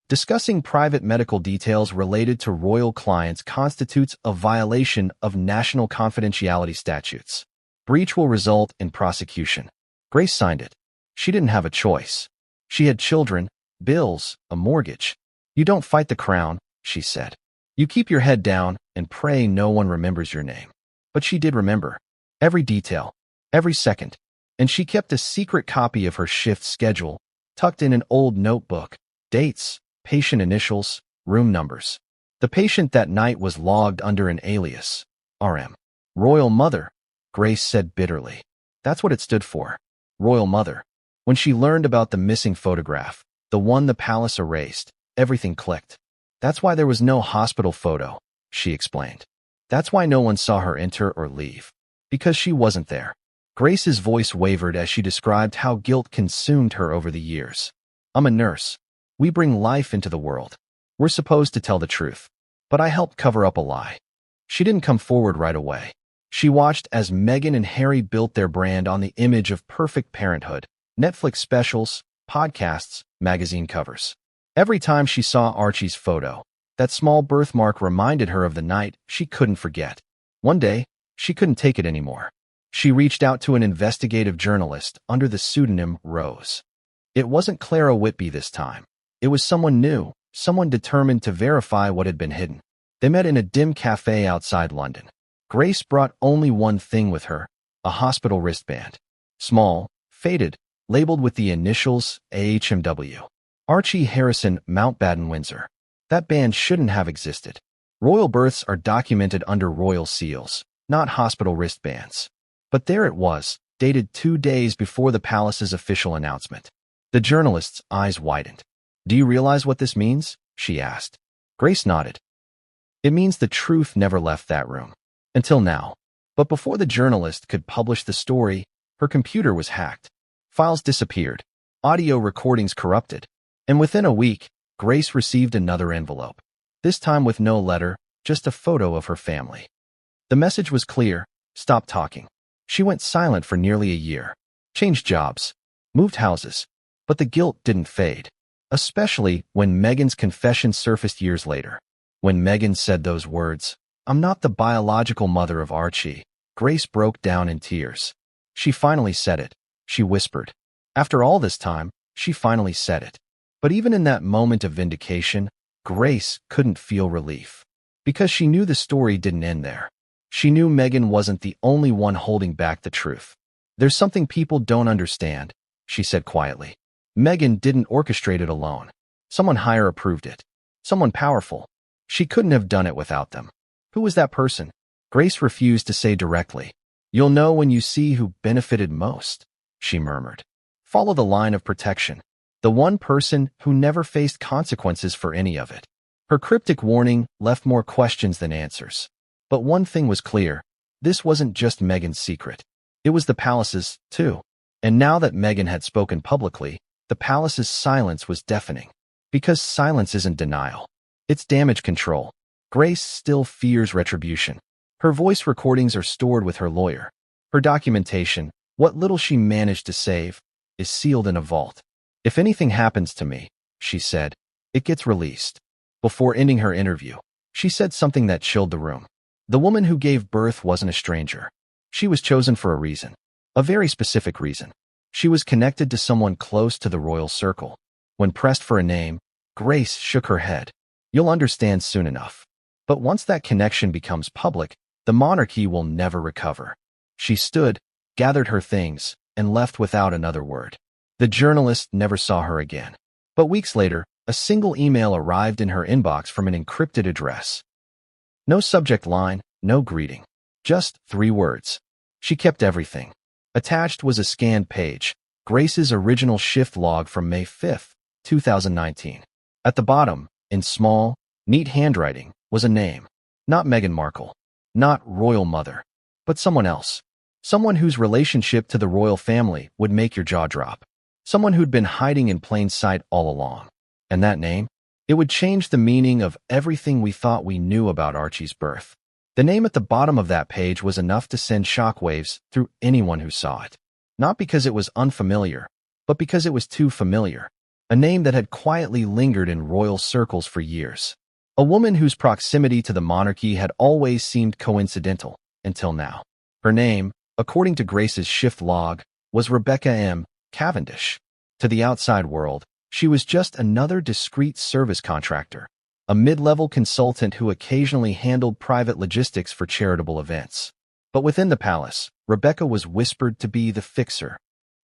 Discussing private medical details related to royal clients constitutes a violation of national confidentiality statutes. Breach will result in prosecution. Grace signed it. She didn't have a choice. She had children, bills, a mortgage. "You don't fight the crown," she said. "You keep your head down and pray no one remembers your name." But she did remember. Every detail, every second. And she kept a secret copy of her shift schedule, tucked in an old notebook. Dates, patient initials, room numbers. The patient that night was logged under an alias, RM. Royal Mother, Grace said bitterly. That's what it stood for. Royal Mother. When she learned about the missing photograph, the one the palace erased, everything clicked. "That's why there was no hospital photo," she explained. "That's why no one saw her enter or leave. Because she wasn't there." Grace's voice wavered as she described how guilt consumed her over the years. "I'm a nurse. We bring life into the world. We're supposed to tell the truth. But I helped cover up a lie." She didn't come forward right away. She watched as Meghan and Harry built their brand on the image of perfect parenthood, Netflix specials, podcasts, magazine covers. Every time she saw Archie's photo, that small birthmark reminded her of the night she couldn't forget. One day, she couldn't take it anymore. She reached out to an investigative journalist under the pseudonym Rose. It wasn't Clara Whitby this time. It was someone new, someone determined to verify what had been hidden. They met in a dim cafe outside London. Grace brought only one thing with her, a hospital wristband. Small, faded, labeled with the initials AHMW. Archie Harrison, Mountbatten, Windsor. That band shouldn't have existed. Royal births are documented under royal seals, not hospital wristbands. But there it was, dated 2 days before the palace's official announcement. The journalist's eyes widened. "Do you realize what this means?" she asked. Grace nodded. "It means the truth never left that room. Until now." But before the journalist could publish the story, her computer was hacked. Files disappeared, audio recordings corrupted, and within a week, Grace received another envelope. This time with no letter, just a photo of her family. The message was clear: stop talking. She went silent for nearly a year, changed jobs, moved houses, but the guilt didn't fade, especially when Meghan's confession surfaced years later. When Meghan said those words, "I'm not the biological mother of Archie," Grace broke down in tears. She finally said it, she whispered. After all this time, she finally said it. But even in that moment of vindication, Grace couldn't feel relief. Because she knew the story didn't end there. She knew Meghan wasn't the only one holding back the truth. "There's something people don't understand," she said quietly. "Meghan didn't orchestrate it alone. Someone higher approved it. Someone powerful. She couldn't have done it without them." Who was that person? Grace refused to say directly. "You'll know when you see who benefited most," she murmured. "Follow the line of protection. The one person who never faced consequences for any of it." Her cryptic warning left more questions than answers. But one thing was clear: this wasn't just Meghan's secret. It was the palace's, too. And now that Meghan had spoken publicly, the palace's silence was deafening. Because silence isn't denial. It's damage control. Grace still fears retribution. Her voice recordings are stored with her lawyer. Her documentation, what little she managed to save, is sealed in a vault. "If anything happens to me," she said, "it gets released." Before ending her interview, she said something that chilled the room. The woman who gave birth wasn't a stranger. She was chosen for a reason. A very specific reason. She was connected to someone close to the royal circle. When pressed for a name, Grace shook her head. "You'll understand soon enough." But once that connection becomes public, the monarchy will never recover. She stood, gathered her things, and left without another word. The journalist never saw her again. But weeks later, a single email arrived in her inbox from an encrypted address. No subject line, no greeting. Just 3 words. She kept everything. Attached was a scanned page, Grace's original shift log from May 5, 2019. At the bottom, in small, neat handwriting, was a name. Not Meghan Markle. Not Royal Mother. But someone else. Someone whose relationship to the royal family would make your jaw drop. Someone who'd been hiding in plain sight all along. And that name? It would change the meaning of everything we thought we knew about Archie's birth. The name at the bottom of that page was enough to send shockwaves through anyone who saw it. Not because it was unfamiliar, but because it was too familiar. A name that had quietly lingered in royal circles for years. A woman whose proximity to the monarchy had always seemed coincidental, until now. Her name, according to Grace's shift log, was Rebecca M. Cavendish. To the outside world, she was just another discreet service contractor, a mid-level consultant who occasionally handled private logistics for charitable events. But within the palace, Rebecca was whispered to be the fixer,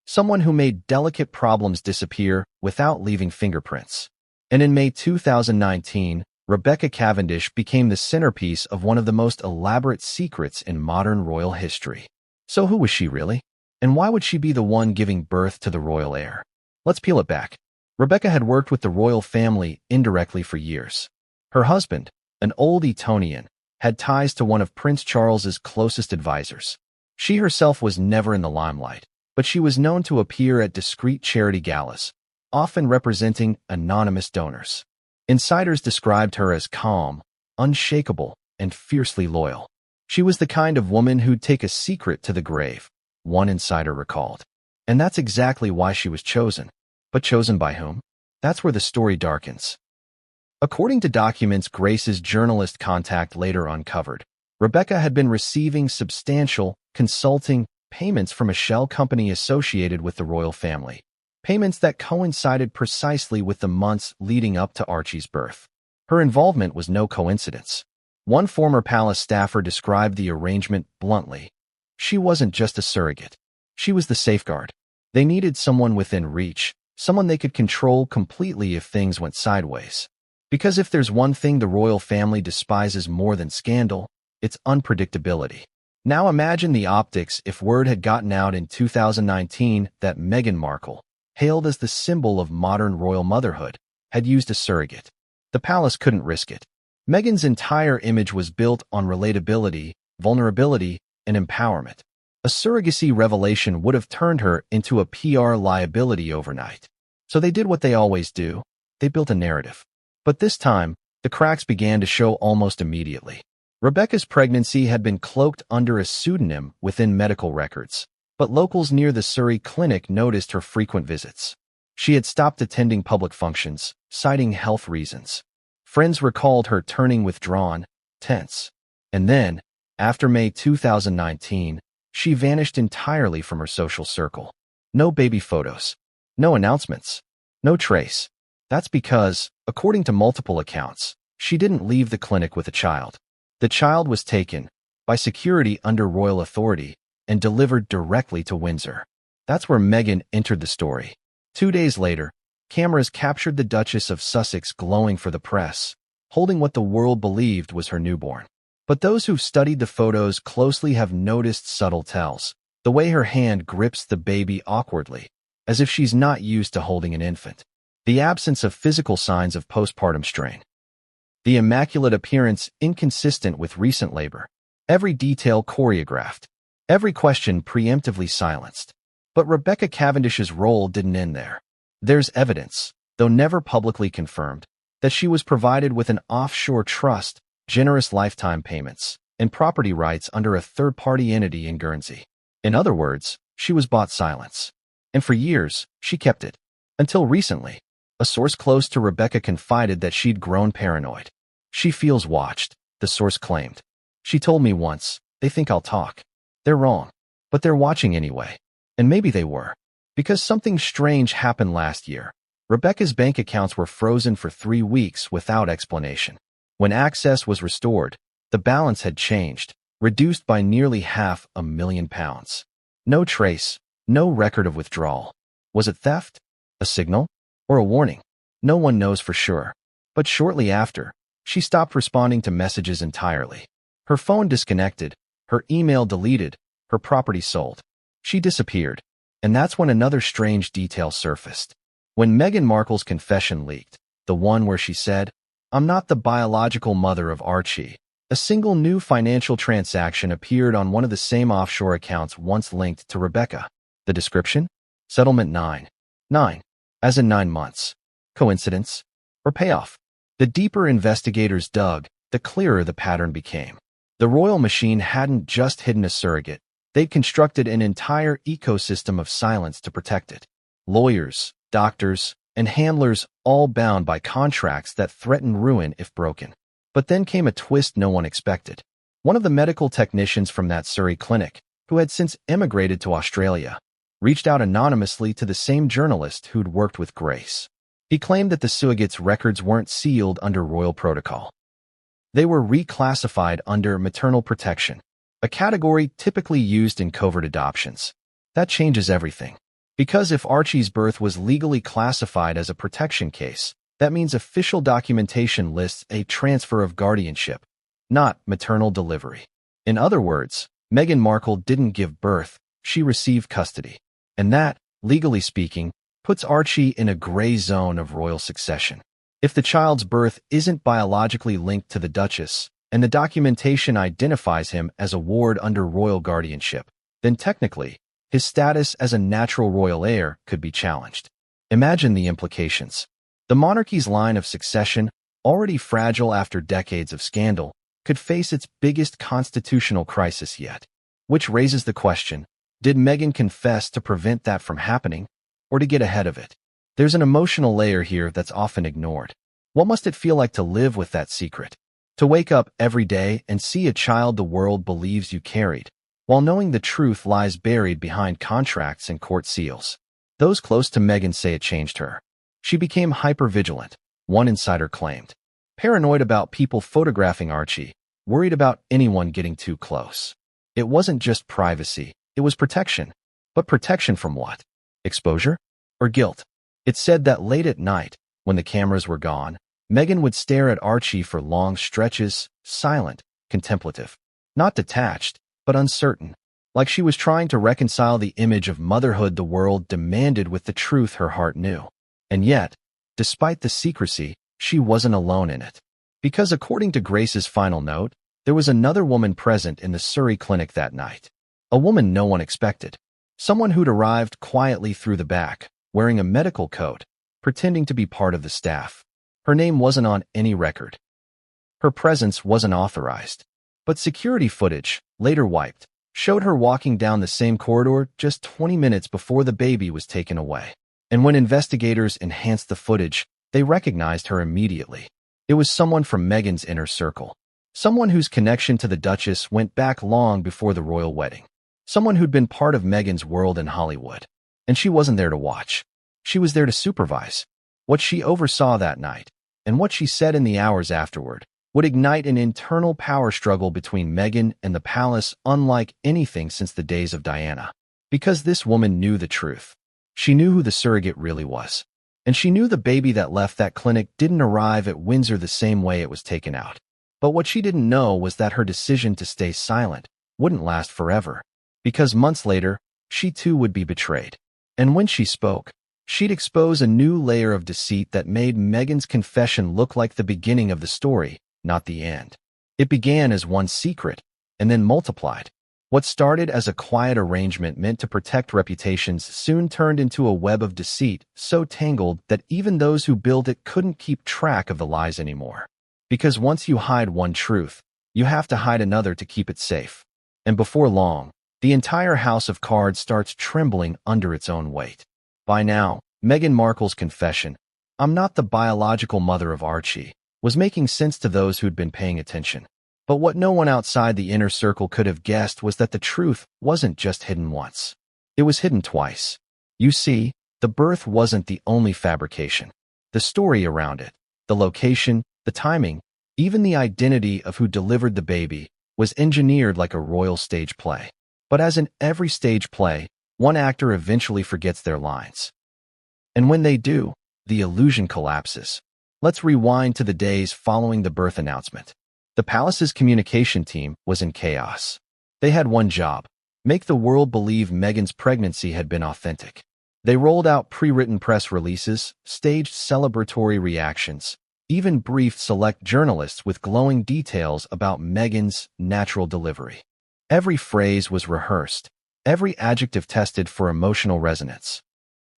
someone who made delicate problems disappear without leaving fingerprints. And in May 2019, Rebecca Cavendish became the centerpiece of one of the most elaborate secrets in modern royal history. So who was she really? And why would she be the one giving birth to the royal heir? Let's peel it back. Rebecca had worked with the royal family indirectly for years. Her husband, an old Etonian, had ties to one of Prince Charles's closest advisors. She herself was never in the limelight, but she was known to appear at discreet charity galas, often representing anonymous donors. Insiders described her as calm, unshakable, and fiercely loyal. She was the kind of woman who'd take a secret to the grave, one insider recalled. And that's exactly why she was chosen. But chosen by whom? That's where the story darkens. According to documents Grace's journalist contact later uncovered, Rebecca had been receiving substantial consulting payments from a shell company associated with the royal family, payments that coincided precisely with the months leading up to Archie's birth. Her involvement was no coincidence. One former palace staffer described the arrangement bluntly. She wasn't just a surrogate. She was the safeguard. They needed someone within reach, someone they could control completely if things went sideways. Because if there's one thing the royal family despises more than scandal, it's unpredictability. Now imagine the optics if word had gotten out in 2019 that Meghan Markle, hailed as the symbol of modern royal motherhood, had used a surrogate. The palace couldn't risk it. Meghan's entire image was built on relatability, vulnerability, and empowerment. A surrogacy revelation would have turned her into a PR liability overnight. So they did what they always do. They built a narrative. But this time, the cracks began to show almost immediately. Rebecca's pregnancy had been cloaked under a pseudonym within medical records, but locals near the Surrey clinic noticed her frequent visits. She had stopped attending public functions, citing health reasons. Friends recalled her turning withdrawn, tense. And then, after May 2019, she vanished entirely from her social circle. No baby photos. No announcements. No trace. That's because, according to multiple accounts, she didn't leave the clinic with a child. The child was taken, by security under royal authority, and delivered directly to Windsor. That's where Meghan entered the story. 2 days later, cameras captured the Duchess of Sussex glowing for the press, holding what the world believed was her newborn. But those who've studied the photos closely have noticed subtle tells. The way her hand grips the baby awkwardly, as if she's not used to holding an infant. The absence of physical signs of postpartum strain. The immaculate appearance inconsistent with recent labor. Every detail choreographed. Every question preemptively silenced. But Rebecca Cavendish's role didn't end there. There's evidence, though never publicly confirmed, that she was provided with an offshore trust, generous lifetime payments, and property rights under a third-party entity in Guernsey. In other words, she was bought silence. And for years, she kept it. Until recently, a source close to Rebecca confided that she'd grown paranoid. She feels watched, the source claimed. She told me once, they think I'll talk. They're wrong. But they're watching anyway. And maybe they were. Because something strange happened last year. Rebecca's bank accounts were frozen for 3 weeks without explanation. When access was restored, the balance had changed, reduced by nearly £500,000. No trace, no record of withdrawal. Was it theft? A signal? Or a warning? No one knows for sure. But shortly after, she stopped responding to messages entirely. Her phone disconnected, her email deleted, her property sold. She disappeared. And that's when another strange detail surfaced. When Meghan Markle's confession leaked, the one where she said, "I'm not the biological mother of Archie," a single new financial transaction appeared on one of the same offshore accounts once linked to Rebecca. The description? Settlement 9. As in 9 months. Coincidence? Or payoff? The deeper investigators dug, the clearer the pattern became. The royal machine hadn't just hidden a surrogate. They'd constructed an entire ecosystem of silence to protect it. Lawyers, doctors, and handlers all bound by contracts that threatened ruin if broken. But then came a twist no one expected. One of the medical technicians from that Surrey clinic, who had since emigrated to Australia, reached out anonymously to the same journalist who'd worked with Grace. He claimed that the surrogate's records weren't sealed under royal protocol. They were reclassified under maternal protection, a category typically used in covert adoptions. That changes everything. Because if Archie's birth was legally classified as a protection case, that means official documentation lists a transfer of guardianship, not maternal delivery. In other words, Meghan Markle didn't give birth, she received custody. And that, legally speaking, puts Archie in a gray zone of royal succession. If the child's birth isn't biologically linked to the Duchess, and the documentation identifies him as a ward under royal guardianship, then technically, his status as a natural royal heir could be challenged. Imagine the implications. The monarchy's line of succession, already fragile after decades of scandal, could face its biggest constitutional crisis yet. Which raises the question, did Meghan confess to prevent that from happening, or to get ahead of it? There's an emotional layer here that's often ignored. What must it feel like to live with that secret? To wake up every day and see a child the world believes you carried, while knowing the truth lies buried behind contracts and court seals. Those close to Meghan say it changed her. She became hypervigilant, one insider claimed. Paranoid about people photographing Archie, worried about anyone getting too close. It wasn't just privacy, it was protection. But protection from what? Exposure? Or guilt? It said that late at night, when the cameras were gone, Meghan would stare at Archie for long stretches, silent, contemplative. Not detached, but uncertain, like she was trying to reconcile the image of motherhood the world demanded with the truth her heart knew. And yet, despite the secrecy, she wasn't alone in it. Because according to Grace's final note, there was another woman present in the Surrey clinic that night. A woman no one expected. Someone who'd arrived quietly through the back, wearing a medical coat, pretending to be part of the staff. Her name wasn't on any record. Her presence wasn't authorized. But security footage, later wiped, showed her walking down the same corridor just 20 minutes before the baby was taken away. And when investigators enhanced the footage, they recognized her immediately. It was someone from Meghan's inner circle. Someone whose connection to the Duchess went back long before the royal wedding. Someone who'd been part of Meghan's world in Hollywood. And she wasn't there to watch. She was there to supervise. What she oversaw that night, and what she said in the hours afterward, would ignite an internal power struggle between Meghan and the palace unlike anything since the days of Diana. Because this woman knew the truth. She knew who the surrogate really was. And she knew the baby that left that clinic didn't arrive at Windsor the same way it was taken out. But what she didn't know was that her decision to stay silent wouldn't last forever. Because months later, she too would be betrayed. And when she spoke, she'd expose a new layer of deceit that made Meghan's confession look like the beginning of the story, not the end. It began as one secret, and then multiplied. What started as a quiet arrangement meant to protect reputations soon turned into a web of deceit so tangled that even those who built it couldn't keep track of the lies anymore. Because once you hide one truth, you have to hide another to keep it safe. And before long, the entire house of cards starts trembling under its own weight. By now, Meghan Markle's confession, "I'm not the biological mother of Archie," was making sense to those who'd been paying attention. But what no one outside the inner circle could have guessed was that the truth wasn't just hidden once. It was hidden twice. You see, the birth wasn't the only fabrication. The story around it, the location, the timing, even the identity of who delivered the baby, was engineered like a royal stage play. But as in every stage play, one actor eventually forgets their lines. And when they do, the illusion collapses. Let's rewind to the days following the birth announcement. The palace's communication team was in chaos. They had one job: make the world believe Meghan's pregnancy had been authentic. They rolled out pre-written press releases, staged celebratory reactions, even briefed select journalists with glowing details about Meghan's natural delivery. Every phrase was rehearsed, every adjective tested for emotional resonance.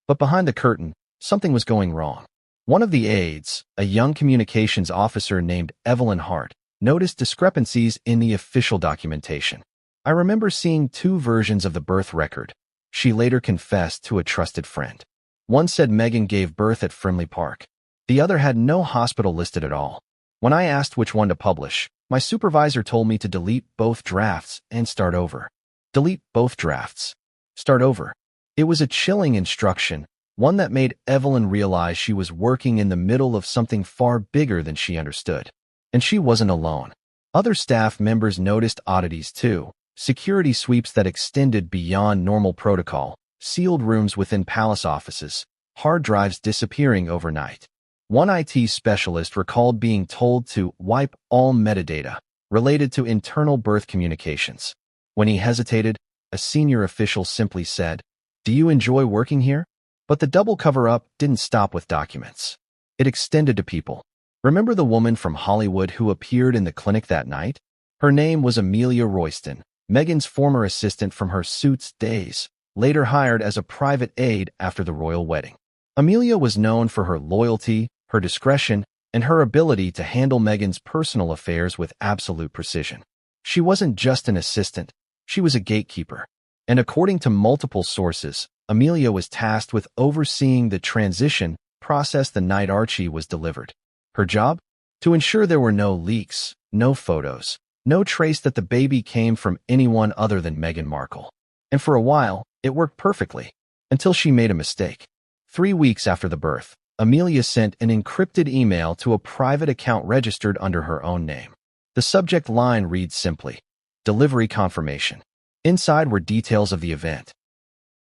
But behind the curtain, something was going wrong. One of the aides, a young communications officer named Evelyn Hart, noticed discrepancies in the official documentation. "I remember seeing two versions of the birth record," she later confessed to a trusted friend. One said Meghan gave birth at Frimley Park. The other had no hospital listed at all. When I asked which one to publish, my supervisor told me to delete both drafts and start over. Delete both drafts. Start over. It was a chilling instruction, one that made Evelyn realize she was working in the middle of something far bigger than she understood. And she wasn't alone. Other staff members noticed oddities too: security sweeps that extended beyond normal protocol, sealed rooms within palace offices, hard drives disappearing overnight. One IT specialist recalled being told to wipe all metadata related to internal birth communications. When he hesitated, a senior official simply said, "Do you enjoy working here?" But the double cover-up didn't stop with documents. It extended to people. Remember the woman from Hollywood who appeared in the clinic that night? Her name was Amelia Royston, Meghan's former assistant from her Suits days, later hired as a private aide after the royal wedding. Amelia was known for her loyalty, her discretion, and her ability to handle Meghan's personal affairs with absolute precision. She wasn't just an assistant, she was a gatekeeper. And according to multiple sources, Amelia was tasked with overseeing the transition process the night Archie was delivered. Her job? To ensure there were no leaks, no photos, no trace that the baby came from anyone other than Meghan Markle. And for a while, it worked perfectly, until she made a mistake. 3 weeks after the birth, Amelia sent an encrypted email to a private account registered under her own name. The subject line reads simply, "Delivery confirmation." Inside were details of the event,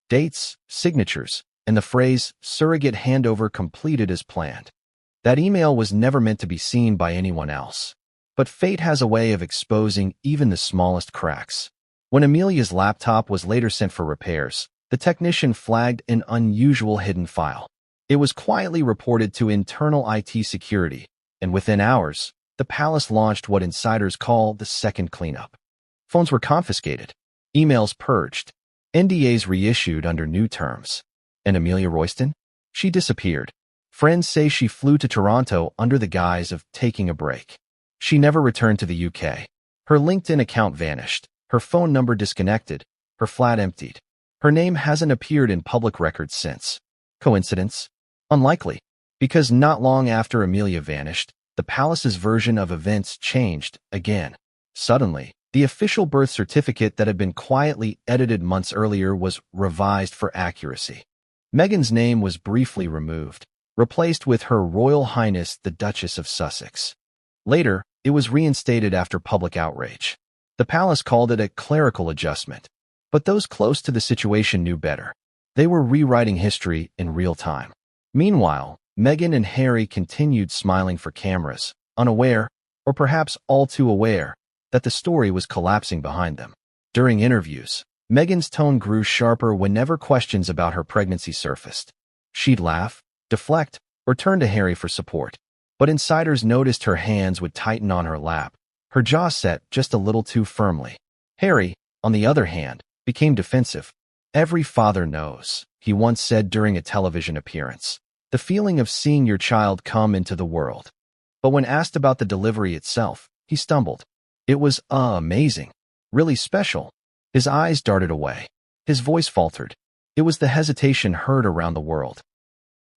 dates, signatures, and the phrase, "surrogate handover completed as planned." That email was never meant to be seen by anyone else. But fate has a way of exposing even the smallest cracks. When Amelia's laptop was later sent for repairs, the technician flagged an unusual hidden file. It was quietly reported to internal IT security, and within hours, the palace launched what insiders call the second cleanup. Phones were confiscated, emails purged, NDAs reissued under new terms. And Amelia Royston? She disappeared. Friends say she flew to Toronto under the guise of taking a break. She never returned to the UK. Her LinkedIn account vanished, her phone number disconnected, her flat emptied. Her name hasn't appeared in public records since. Coincidence? Unlikely. Because not long after Amelia vanished, the palace's version of events changed again. Suddenly, the official birth certificate that had been quietly edited months earlier was revised for accuracy. Meghan's name was briefly removed, replaced with Her Royal Highness the Duchess of Sussex. Later, it was reinstated after public outrage. The palace called it a clerical adjustment. But those close to the situation knew better. They were rewriting history in real time. Meanwhile, Meghan and Harry continued smiling for cameras, unaware, or perhaps all too aware, that the story was collapsing behind them. During interviews, Meghan's tone grew sharper whenever questions about her pregnancy surfaced. She'd laugh, deflect, or turn to Harry for support. But insiders noticed her hands would tighten on her lap, her jaw set just a little too firmly. Harry, on the other hand, became defensive. "Every father knows," he once said during a television appearance, "the feeling of seeing your child come into the world." But when asked about the delivery itself, he stumbled. It was amazing, really special. His eyes darted away. His voice faltered. It was the hesitation heard around the world.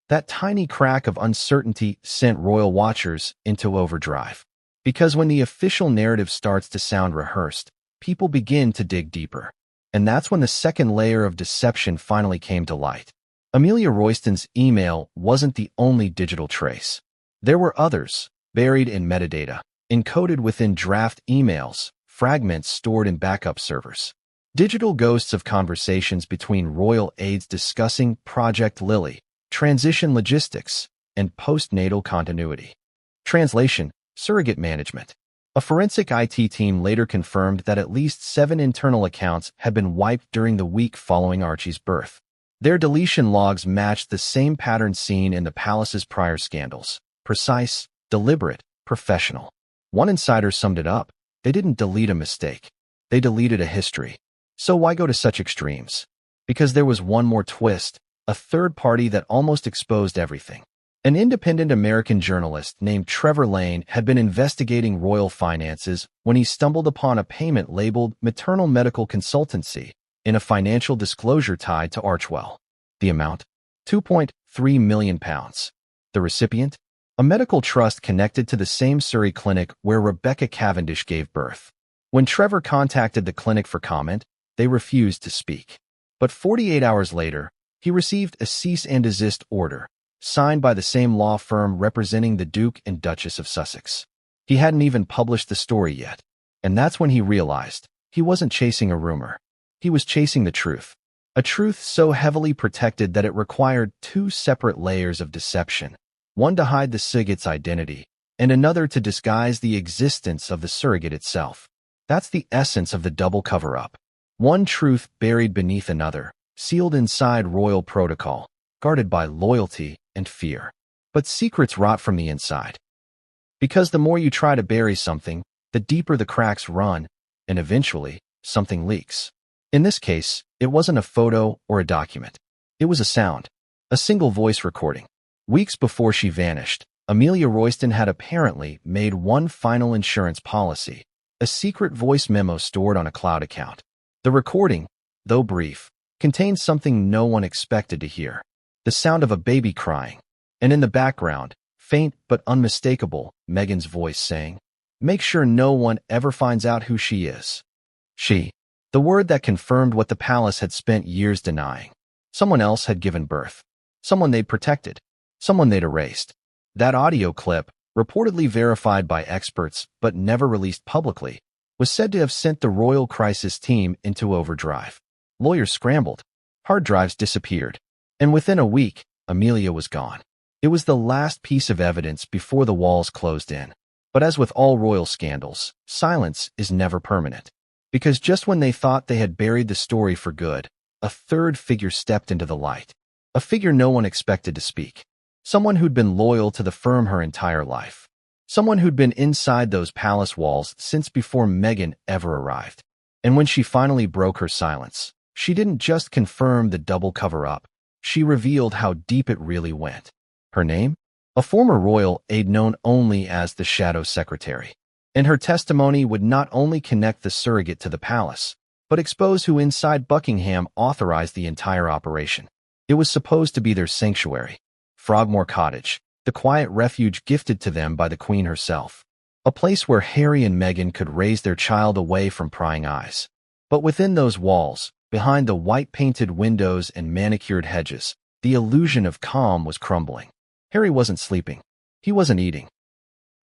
That tiny crack of uncertainty sent royal watchers into overdrive. Because when the official narrative starts to sound rehearsed, people begin to dig deeper. And that's when the second layer of deception finally came to light. Amelia Royston's email wasn't the only digital trace. There were others, buried in metadata, encoded within draft emails, fragments stored in backup servers. Digital ghosts of conversations between royal aides discussing Project Lily, transition logistics, and postnatal continuity. Translation: surrogate management. A forensic IT team later confirmed that at least 7 internal accounts had been wiped during the week following Archie's birth. Their deletion logs matched the same pattern seen in the palace's prior scandals: precise, deliberate, professional. One insider summed it up: they didn't delete a mistake. They deleted a history. So why go to such extremes? Because there was one more twist, a third party that almost exposed everything. An independent American journalist named Trevor Lane had been investigating royal finances when he stumbled upon a payment labeled Maternal Medical Consultancy in a financial disclosure tied to Archewell. The amount? £2.3 million. The recipient? A medical trust connected to the same Surrey clinic where Rebecca Cavendish gave birth. When Trevor contacted the clinic for comment, they refused to speak. But 48 hours later, he received a cease and desist order, signed by the same law firm representing the Duke and Duchess of Sussex. He hadn't even published the story yet, and that's when he realized he wasn't chasing a rumor. He was chasing the truth. A truth so heavily protected that it required 2 separate layers of deception, one to hide the surrogate's identity, and another to disguise the existence of the surrogate itself. That's the essence of the double cover-up. One truth buried beneath another, sealed inside royal protocol, guarded by loyalty and fear. But secrets rot from the inside. Because the more you try to bury something, the deeper the cracks run, and eventually, something leaks. In this case, it wasn't a photo or a document. It was a sound, a single voice recording. Weeks before she vanished, Amelia Royston had apparently made one final insurance policy, a secret voice memo stored on a cloud account. The recording, though brief, contained something no one expected to hear: the sound of a baby crying, and in the background, faint but unmistakable, Meghan's voice saying, "Make sure no one ever finds out who she is." She, the word that confirmed what the palace had spent years denying. Someone else had given birth. Someone they'd protected. Someone they'd erased. That audio clip, reportedly verified by experts but never released publicly, was said to have sent the royal crisis team into overdrive. Lawyers scrambled. Hard drives disappeared. And within a week, Amelia was gone. It was the last piece of evidence before the walls closed in. But as with all royal scandals, silence is never permanent. Because just when they thought they had buried the story for good, a third figure stepped into the light. A figure no one expected to speak. Someone who'd been loyal to the firm her entire life. Someone who'd been inside those palace walls since before Meghan ever arrived. And when she finally broke her silence, she didn't just confirm the double cover-up. She revealed how deep it really went. Her name? A former royal aide known only as the Shadow Secretary. And her testimony would not only connect the surrogate to the palace, but expose who inside Buckingham authorized the entire operation. It was supposed to be their sanctuary, Frogmore Cottage, the quiet refuge gifted to them by the Queen herself. A place where Harry and Meghan could raise their child away from prying eyes. But within those walls, behind the white-painted windows and manicured hedges, the illusion of calm was crumbling. Harry wasn't sleeping. He wasn't eating.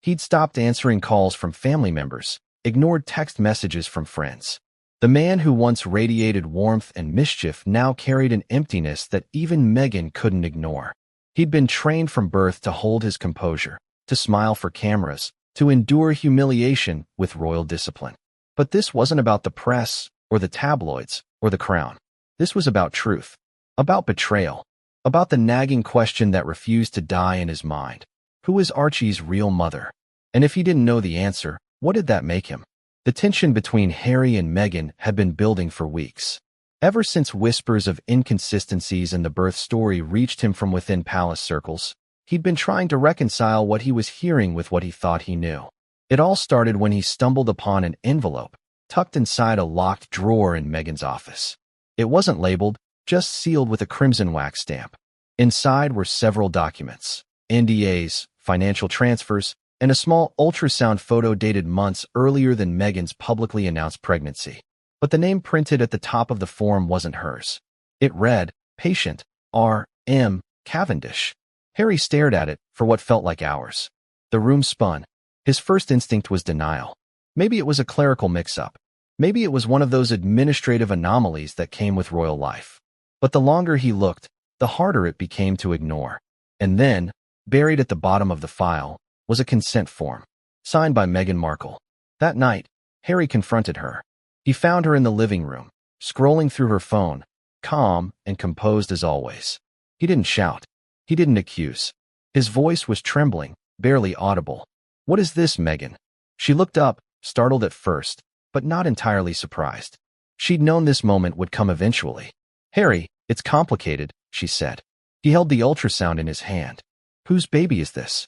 He'd stopped answering calls from family members, ignored text messages from friends. The man who once radiated warmth and mischief now carried an emptiness that even Meghan couldn't ignore. He'd been trained from birth to hold his composure, to smile for cameras, to endure humiliation with royal discipline. But this wasn't about the press, or the tabloids, or the crown. This was about truth, about betrayal, about the nagging question that refused to die in his mind. Who is Archie's real mother? And if he didn't know the answer, what did that make him? The tension between Harry and Meghan had been building for weeks. Ever since whispers of inconsistencies in the birth story reached him from within palace circles, he'd been trying to reconcile what he was hearing with what he thought he knew. It all started when he stumbled upon an envelope tucked inside a locked drawer in Meghan's office. It wasn't labeled, just sealed with a crimson wax stamp. Inside were several documents, NDAs, financial transfers, and a small ultrasound photo dated months earlier than Meghan's publicly announced pregnancy. But the name printed at the top of the form wasn't hers. It read, Patient, R.M. Cavendish. Harry stared at it for what felt like hours. The room spun. His first instinct was denial. Maybe it was a clerical mix-up. Maybe it was one of those administrative anomalies that came with royal life. But the longer he looked, the harder it became to ignore. And then, buried at the bottom of the file, was a consent form, signed by Meghan Markle. That night, Harry confronted her. He found her in the living room, scrolling through her phone, calm and composed as always. He didn't shout. He didn't accuse. His voice was trembling, barely audible. What is this, Meghan? She looked up, startled at first, but not entirely surprised. She'd known this moment would come eventually. Harry, it's complicated, she said. He held the ultrasound in his hand. Whose baby is this?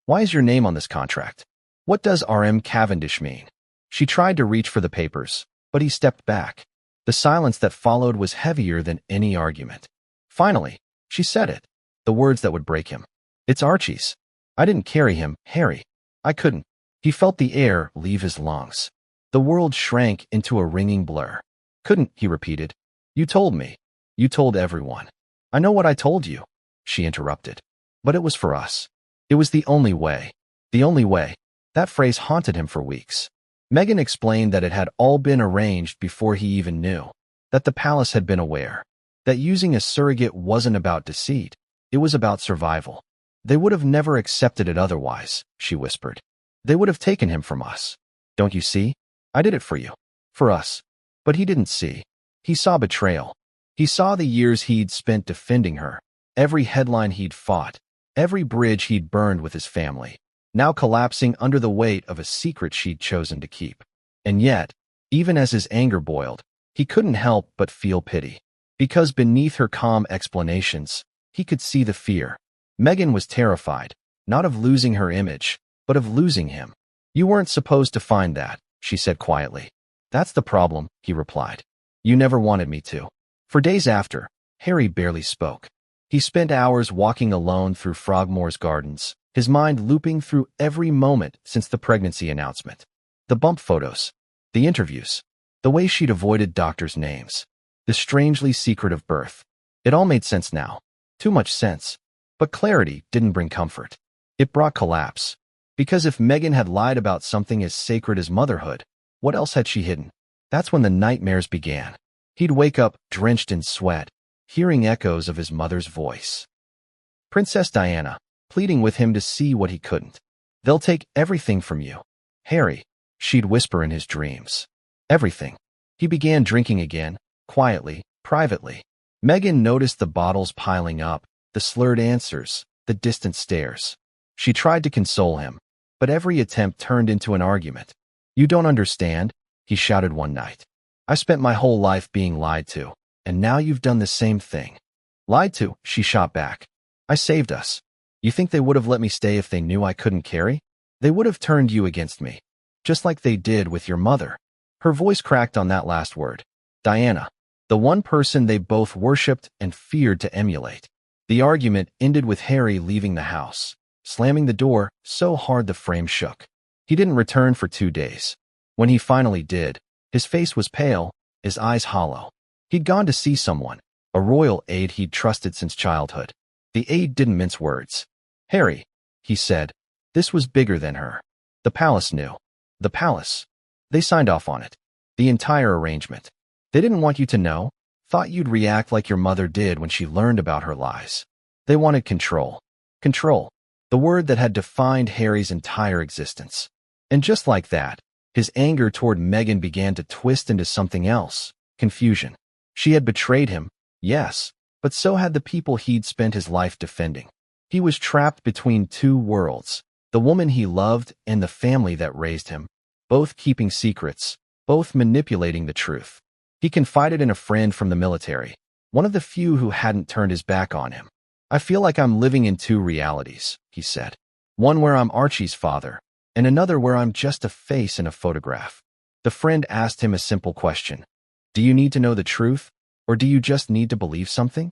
Why is your name on this contract? What does R.M. Cavendish mean? She tried to reach for the papers, but he stepped back. The silence that followed was heavier than any argument. Finally, she said it, the words that would break him. It's Archie's. I didn't carry him, Harry. I couldn't. He felt the air leave his lungs. The world shrank into a ringing blur. Couldn't, he repeated. You told me. You told everyone. I know what I told you, she interrupted. But it was for us. It was the only way. The only way. That phrase haunted him for weeks. Meghan explained that it had all been arranged before he even knew. That the palace had been aware. That using a surrogate wasn't about deceit. It was about survival. They would have never accepted it otherwise, she whispered. They would have taken him from us. Don't you see? I did it for you. For us. But he didn't see. He saw betrayal. He saw the years he'd spent defending her. Every headline he'd fought. Every bridge he'd burned with his family. Now collapsing under the weight of a secret she'd chosen to keep. And yet, even as his anger boiled, he couldn't help but feel pity. Because beneath her calm explanations, he could see the fear. Meghan was terrified, not of losing her image, but of losing him. You weren't supposed to find that, she said quietly. That's the problem, he replied. You never wanted me to. For days after, Harry barely spoke. He spent hours walking alone through Frogmore's gardens, his mind looping through every moment since the pregnancy announcement. The bump photos, the interviews, the way she'd avoided doctors' names, the strangely secretive birth. It all made sense now. Too much sense. But clarity didn't bring comfort. It brought collapse. Because if Meghan had lied about something as sacred as motherhood, what else had she hidden? That's when the nightmares began. He'd wake up drenched in sweat, hearing echoes of his mother's voice. Princess Diana, pleading with him to see what he couldn't. They'll take everything from you. Harry, she'd whisper in his dreams. Everything. He began drinking again, quietly, privately. Meghan noticed the bottles piling up, the slurred answers, the distant stares. She tried to console him, but every attempt turned into an argument. You don't understand, he shouted one night. I spent my whole life being lied to, and now you've done the same thing. Lied to, she shot back. I saved us. You think they would have let me stay if they knew I couldn't carry? They would have turned you against me, just like they did with your mother. Her voice cracked on that last word. Diana, the one person they both worshipped and feared to emulate. The argument ended with Harry leaving the house, slamming the door so hard the frame shook. He didn't return for 2 days. When he finally did, his face was pale, his eyes hollow. He'd gone to see someone, a royal aide he'd trusted since childhood. The aide didn't mince words. Harry, he said, this was bigger than her. The palace knew. The palace. They signed off on it. The entire arrangement. They didn't want you to know, thought you'd react like your mother did when she learned about her lies. They wanted control. Control. The word that had defined Harry's entire existence. And just like that, his anger toward Meghan began to twist into something else. Confusion. She had betrayed him, yes, but so had the people he'd spent his life defending. He was trapped between two worlds, the woman he loved and the family that raised him, both keeping secrets, both manipulating the truth. He confided in a friend from the military, one of the few who hadn't turned his back on him. I feel like I'm living in two realities, he said. One where I'm Archie's father, and another where I'm just a face in a photograph. The friend asked him a simple question. Do you need to know the truth, or do you just need to believe something?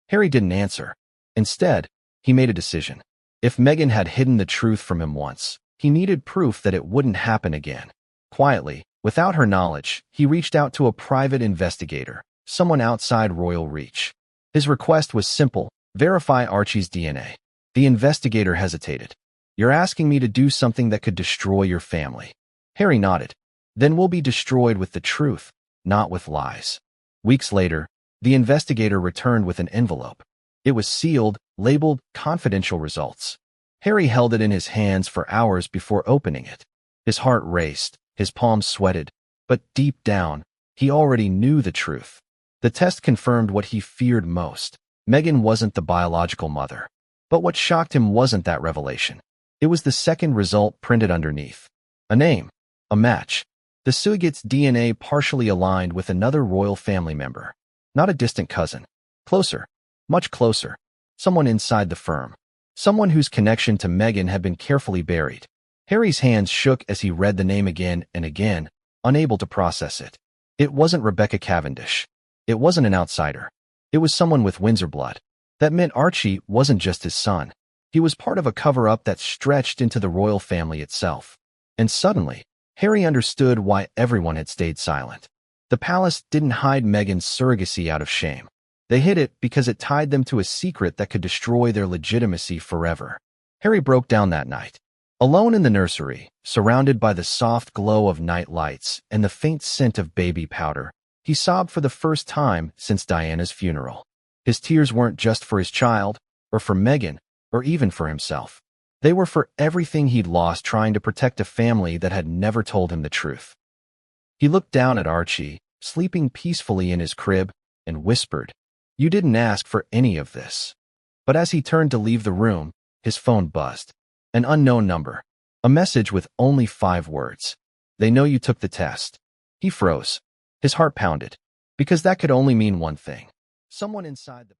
Harry didn't answer. Instead, he made a decision. If Meghan had hidden the truth from him once, he needed proof that it wouldn't happen again. Quietly, without her knowledge, he reached out to a private investigator, someone outside royal reach. His request was simple: verify Archie's DNA. The investigator hesitated. You're asking me to do something that could destroy your family. Harry nodded. Then we'll be destroyed with the truth, not with lies. Weeks later, the investigator returned with an envelope. It was sealed, labeled confidential results. Harry held it in his hands for hours before opening it. His heart raced, his palms sweated, but deep down, he already knew the truth. The test confirmed what he feared most. Meghan wasn't the biological mother. But what shocked him wasn't that revelation. It was the second result printed underneath. A name. A match. The surrogate's DNA partially aligned with another royal family member. Not a distant cousin. Closer. Much closer. Someone inside the firm. Someone whose connection to Meghan had been carefully buried. Harry's hands shook as he read the name again and again, unable to process it. It wasn't Rebecca Cavendish. It wasn't an outsider. It was someone with Windsor blood. That meant Archie wasn't just his son. He was part of a cover-up that stretched into the royal family itself. And suddenly, Harry understood why everyone had stayed silent. The palace didn't hide Meghan's surrogacy out of shame. They hid it because it tied them to a secret that could destroy their legitimacy forever. Harry broke down that night. Alone in the nursery, surrounded by the soft glow of night lights and the faint scent of baby powder, he sobbed for the first time since Diana's funeral. His tears weren't just for his child, or for Meghan, or even for himself. They were for everything he'd lost trying to protect a family that had never told him the truth. He looked down at Archie, sleeping peacefully in his crib, and whispered, "You didn't ask for any of this." But as he turned to leave the room, his phone buzzed. An unknown number. A message with only 5 words. "They know you took the test." He froze. His heart pounded. Because that could only mean one thing. Someone inside the